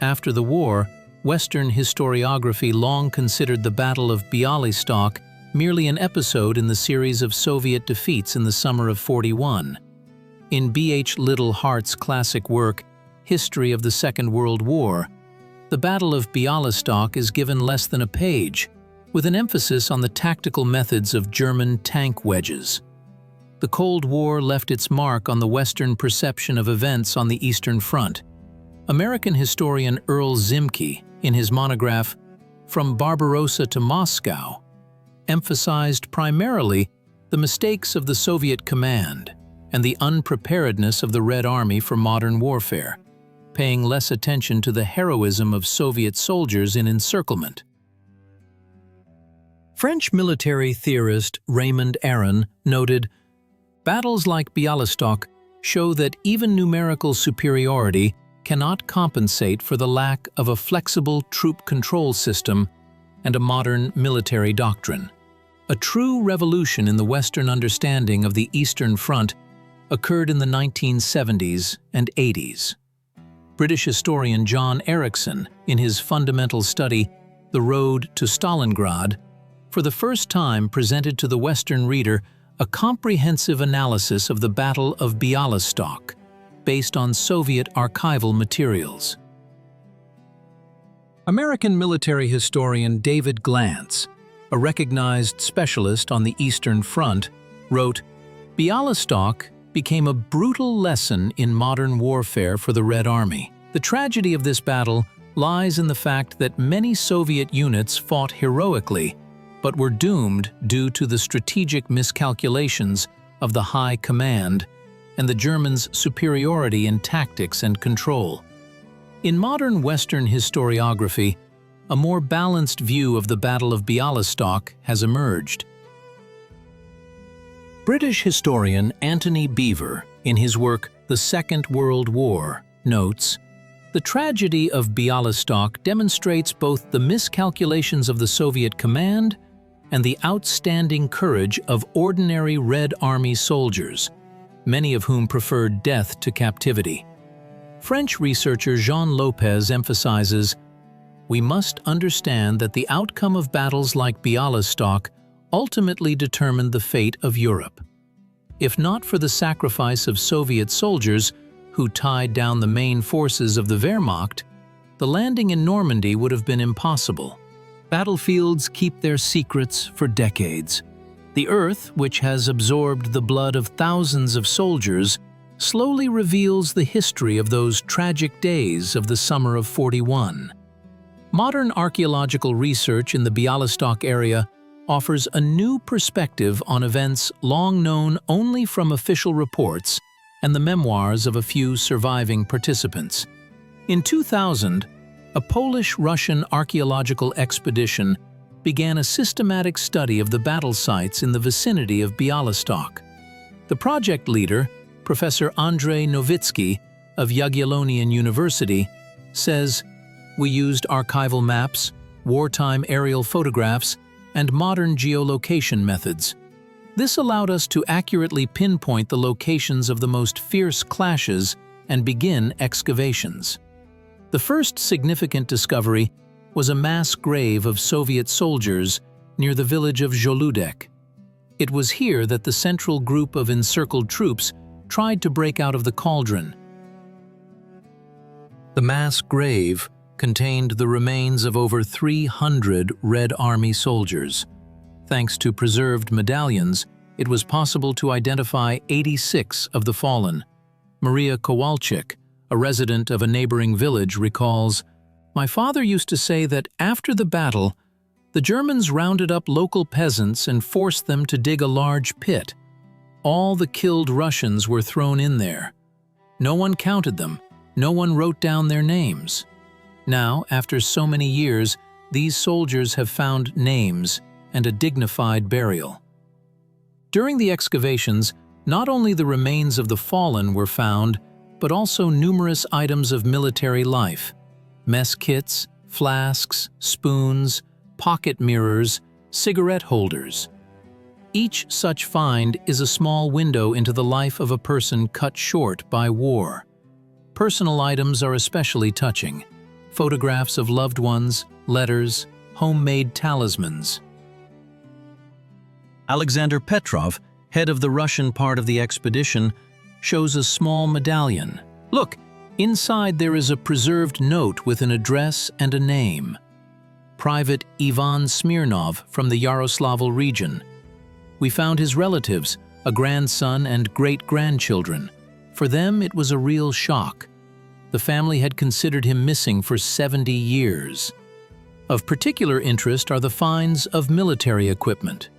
After the war, Western historiography long considered the Battle of Bialystok merely an episode in the series of Soviet defeats in the summer of '41. In B.H. Liddell Hart's classic work, History of the Second World War, the Battle of Bialystok is given less than a page, with an emphasis on the tactical methods of German tank wedges. The Cold War left its mark on the Western perception of events on the Eastern Front. American historian Earl Zimke, in his monograph, from Barbarossa to Moscow, emphasized primarily the mistakes of the Soviet command and the unpreparedness of the Red Army for modern warfare, paying less attention to the heroism of Soviet soldiers in encirclement. French military theorist Raymond Aron noted, "Battles like Bialystok show that even numerical superiority cannot compensate for the lack of a flexible troop control system and a modern military doctrine." A true revolution in the Western understanding of the Eastern Front occurred in the 1970s and 80s. British historian John Erickson, in his fundamental study, The Road to Stalingrad, for the first time presented to the Western reader a comprehensive analysis of the Battle of Bialystok, based on Soviet archival materials. American military historian David Glantz, a recognized specialist on the Eastern Front, wrote, "Bialystok became a brutal lesson in modern warfare for the Red Army. The tragedy of this battle lies in the fact that many Soviet units fought heroically, but were doomed due to the strategic miscalculations of the High Command and the Germans' superiority in tactics and control." In modern Western historiography, a more balanced view of the Battle of Bialystok has emerged. British historian Anthony Beevor, in his work The Second World War, notes, "The tragedy of Bialystok demonstrates both the miscalculations of the Soviet command and the outstanding courage of ordinary Red Army soldiers, many of whom preferred death to captivity." French researcher Jean Lopez emphasizes, "We must understand that the outcome of battles like Bialystok ultimately determined the fate of Europe. If not for the sacrifice of Soviet soldiers who tied down the main forces of the Wehrmacht, the landing in Normandy would have been impossible." Battlefields keep their secrets for decades. The earth, which has absorbed the blood of thousands of soldiers, slowly reveals the history of those tragic days of the summer of '41. Modern archaeological research in the Bialystok area offers a new perspective on events long known only from official reports and the memoirs of a few surviving participants. In 2000, a Polish-Russian archaeological expedition began a systematic study of the battle sites in the vicinity of Bialystok. The project leader, Professor Andrzej Nowicki of Jagiellonian University, says, "We used archival maps, wartime aerial photographs, and modern geolocation methods. This allowed us to accurately pinpoint the locations of the most fierce clashes and begin excavations." The first significant discovery was a mass grave of Soviet soldiers near the village of Żołądek. It was here that the central group of encircled troops tried to break out of the cauldron. The mass grave contained the remains of over 300 Red Army soldiers. Thanks to preserved medallions, it was possible to identify 86 of the fallen. Maria Kowalczyk, a resident of a neighboring village, recalls, "My father used to say that after the battle, the Germans rounded up local peasants and forced them to dig a large pit. All the killed Russians were thrown in there. No one counted them, no one wrote down their names. Now, after so many years, these soldiers have found names and a dignified burial." During the excavations, not only the remains of the fallen were found, but also numerous items of military life: mess kits, flasks, spoons, pocket mirrors, cigarette holders. Each such find is a small window into the life of a person cut short by war. Personal items are especially touching: photographs of loved ones, letters, homemade talismans. Alexander Petrov, head of the Russian part of the expedition, shows a small medallion. "Look, inside there is a preserved note with an address and a name. Private Ivan Smirnov from the Yaroslavl region. We found his relatives, a grandson and great-grandchildren. For them it was a real shock. The family had considered him missing for 70 years. Of particular interest are the finds of military equipment.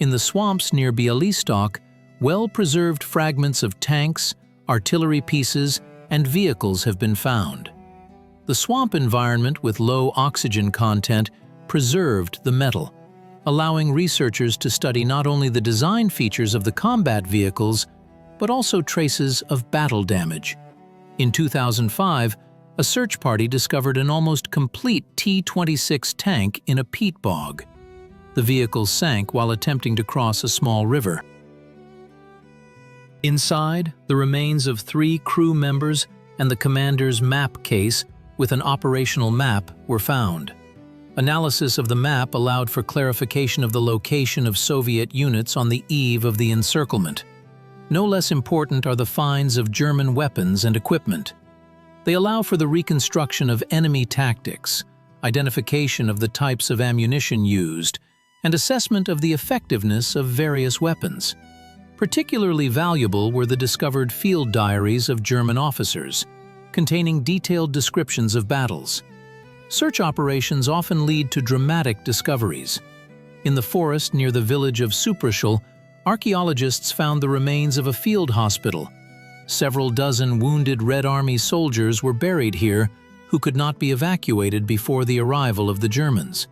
In the swamps near Bialystok, well-preserved fragments of tanks, artillery pieces, and vehicles have been found. The swamp environment with low oxygen content preserved the metal, allowing researchers to study not only the design features of the combat vehicles, but also traces of battle damage. In 2005, a search party discovered an almost complete T-26 tank in a peat bog. The vehicle sank while attempting to cross a small river. Inside, the remains of 3 crew members and the commander's map case with an operational map were found. Analysis of the map allowed for clarification of the location of Soviet units on the eve of the encirclement. No less important are the finds of German weapons and equipment. They allow for the reconstruction of enemy tactics, identification of the types of ammunition used, and assessment of the effectiveness of various weapons. Particularly valuable were the discovered field diaries of German officers, containing detailed descriptions of battles. Search operations often lead to dramatic discoveries. In the forest near the village of Suprashul, archaeologists found the remains of a field hospital. Several dozen wounded Red Army soldiers were buried here who could not be evacuated before the arrival of the Germans.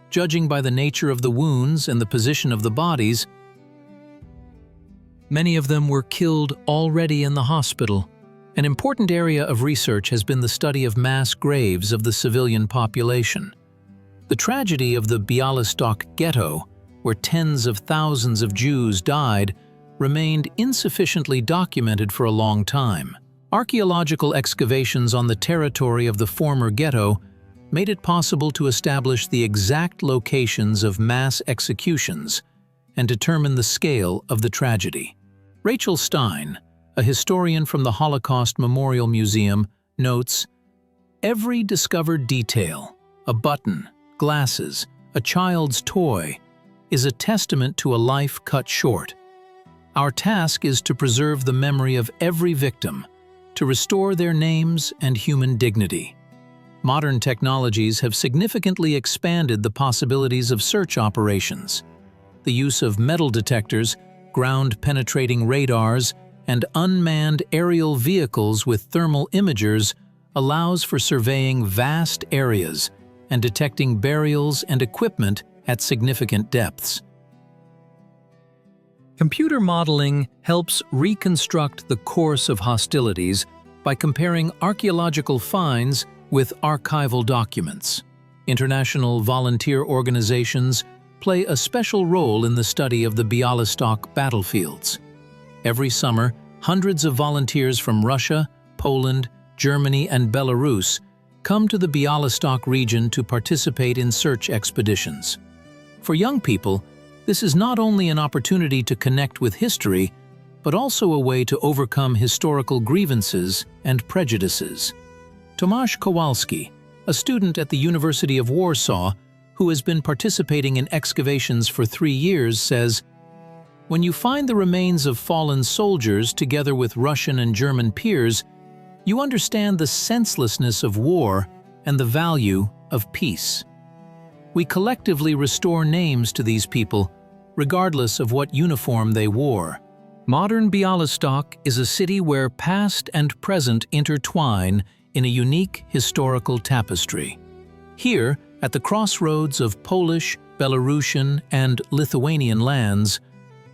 Judging by the nature of the wounds and the position of the bodies, many of them were killed already in the hospital. An important area of research has been the study of mass graves of the civilian population. The tragedy of the Bialystok ghetto, where tens of thousands of Jews died, remained insufficiently documented for a long time. Archaeological excavations on the territory of the former ghetto made it possible to establish the exact locations of mass executions and determine the scale of the tragedy. Rachel Stein, a historian from the Holocaust Memorial Museum, notes, "Every discovered detail, a button, glasses, a child's toy, is a testament to a life cut short. Our task is to preserve the memory of every victim, to restore their names and human dignity." Modern technologies have significantly expanded the possibilities of search operations. The use of metal detectors, ground-penetrating radars, and unmanned aerial vehicles with thermal imagers allows for surveying vast areas and detecting burials and equipment at significant depths. Computer modeling helps reconstruct the course of hostilities by comparing archaeological finds with archival documents. International volunteer organizations play a special role in the study of the Bialystok battlefields. Every summer, hundreds of volunteers from Russia, Poland, Germany, and Belarus come to the Bialystok region to participate in search expeditions. For young people, this is not only an opportunity to connect with history, but also a way to overcome historical grievances and prejudices. Tomasz Kowalski, a student at the University of Warsaw who has been participating in excavations for 3 years, says, "When you find the remains of fallen soldiers together with Russian and German peers, you understand the senselessness of war and the value of peace. We collectively restore names to these people, regardless of what uniform they wore." Modern Bialystok is a city where past and present intertwine in a unique historical tapestry. Here, at the crossroads of Polish, Belarusian, and Lithuanian lands,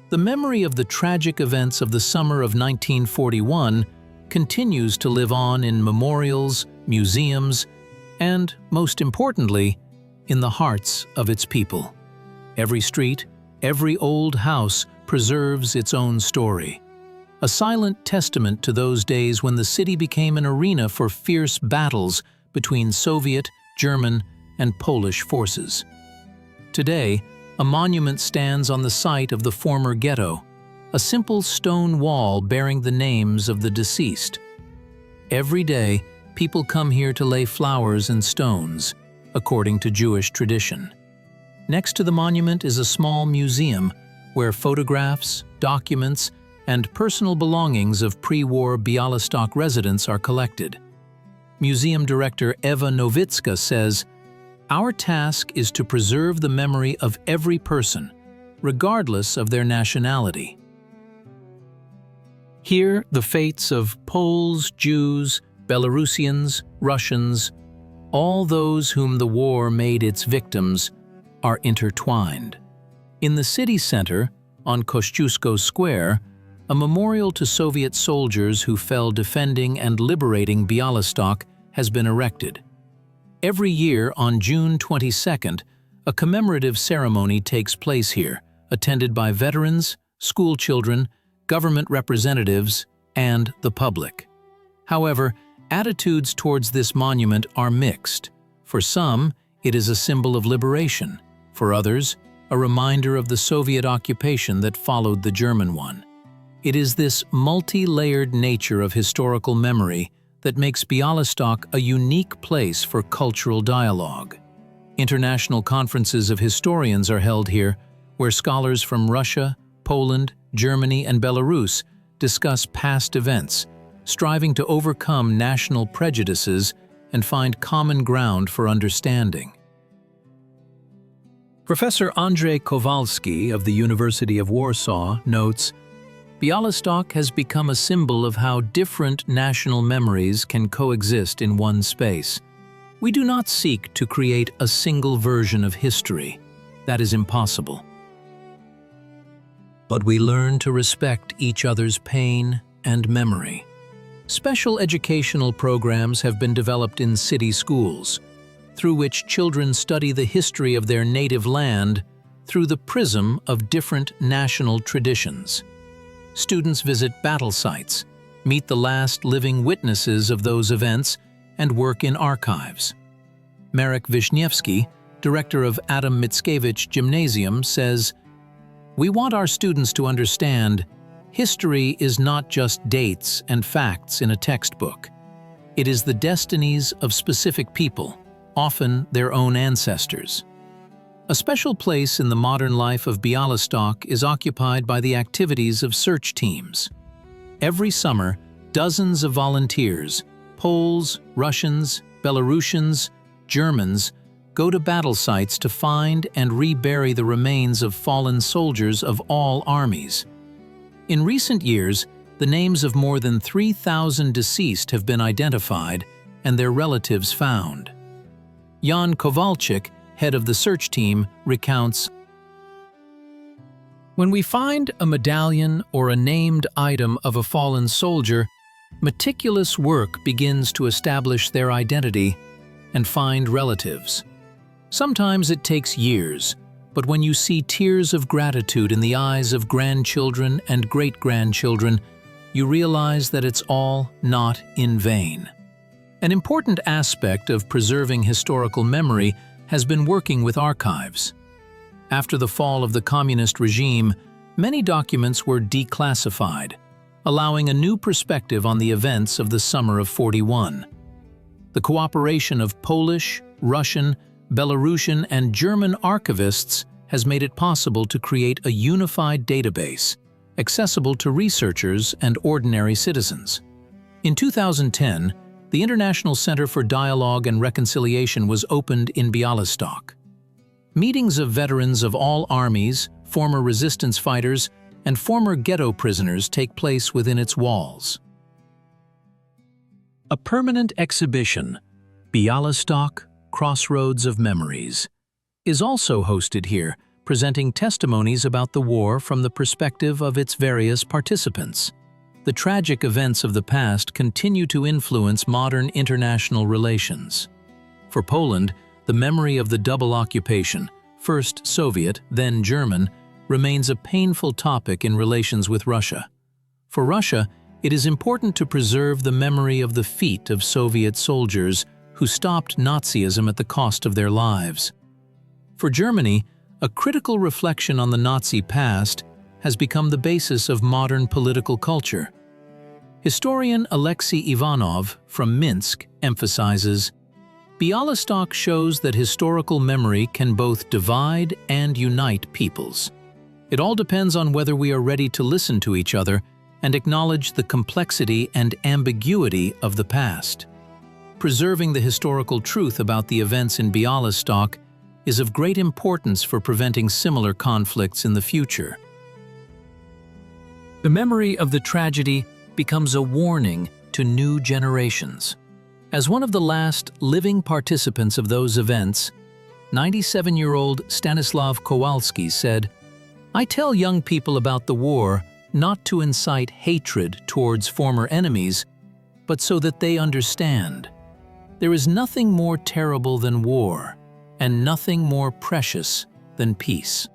the memory of the tragic events of the summer of 1941 continues to live on in memorials, museums, and, most importantly, in the hearts of its people. Every street, every old house preserves its own story, a silent testament to those days when the city became an arena for fierce battles between Soviet, German, and Polish forces. Today, a monument stands on the site of the former ghetto, a simple stone wall bearing the names of the deceased. Every day, people come here to lay flowers and stones, according to Jewish tradition. Next to the monument is a small museum where photographs, documents, and personal belongings of pre-war Bialystok residents are collected. Museum director Eva Nowicka says, Our task is to preserve the memory of every person, regardless of their nationality. Here, the fates of Poles, Jews, Belarusians, Russians, all those whom the war made its victims, are intertwined. In the city center, on Kosciuszko Square, a memorial to Soviet soldiers who fell defending and liberating Bialystok has been erected. Every year on June 22nd, a commemorative ceremony takes place here, attended by veterans, school children, government representatives, and the public. However, attitudes towards this monument are mixed. For some, it is a symbol of liberation. For others, a reminder of the Soviet occupation that followed the German one. It is this multi-layered nature of historical memory that makes Bialystok a unique place for cultural dialogue. International conferences of historians are held here, where scholars from Russia, Poland, Germany, and Belarus discuss past events, striving to overcome national prejudices and find common ground for understanding. Professor Andrzej Kowalski of the University of Warsaw notes, Bialystok has become a symbol of how different national memories can coexist in one space. We do not seek to create a single version of history. That is impossible. But we learn to respect each other's pain and memory. Special educational programs have been developed in city schools, through which children study the history of their native land through the prism of different national traditions. Students visit battle sites, meet the last living witnesses of those events, and work in archives. Marek Wisniewski, director of Adam Mickiewicz Gymnasium, says, "We want our students to understand history is not just dates and facts in a textbook. It is the destinies of specific people, often their own ancestors." A special place in the modern life of Bialystok is occupied by the activities of search teams. Every summer, dozens of volunteers, Poles, Russians, Belarusians, Germans, go to battle sites to find and rebury the remains of fallen soldiers of all armies. In recent years, the names of more than 3,000 deceased have been identified and their relatives found. Jan Kowalczyk, head of the search team, recounts, "When we find a medallion or a named item of a fallen soldier, meticulous work begins to establish their identity and find relatives. Sometimes it takes years, but when you see tears of gratitude in the eyes of grandchildren and great-grandchildren, you realize that it's all not in vain." An important aspect of preserving historical memory has been working with archives. After the fall of the communist regime, many documents were declassified, allowing a new perspective on the events of the summer of '41. The cooperation of Polish, Russian, Belarusian, and German archivists has made it possible to create a unified database, accessible to researchers and ordinary citizens. In 2010, the International Center for Dialogue and Reconciliation was opened in Bialystok. Meetings of veterans of all armies, former resistance fighters, and former ghetto prisoners take place within its walls. A permanent exhibition, Bialystok, Crossroads of Memories, is also hosted here, presenting testimonies about the war from the perspective of its various participants. The tragic events of the past continue to influence modern international relations. For Poland, the memory of the double occupation, first Soviet, then German, remains a painful topic in relations with Russia. For Russia, it is important to preserve the memory of the feat of Soviet soldiers who stopped Nazism at the cost of their lives. For Germany, a critical reflection on the Nazi past has become the basis of modern political culture. Historian Alexei Ivanov from Minsk emphasizes, Bialystok shows that historical memory can both divide and unite peoples. It all depends on whether we are ready to listen to each other and acknowledge the complexity and ambiguity of the past. Preserving the historical truth about the events in Bialystok is of great importance for preventing similar conflicts in the future. The memory of the tragedy becomes a warning to new generations. As one of the last living participants of those events, 97-year-old Stanislav Kowalski said, "I tell young people about the war not to incite hatred towards former enemies, but so that they understand. There is nothing more terrible than war, and nothing more precious than peace."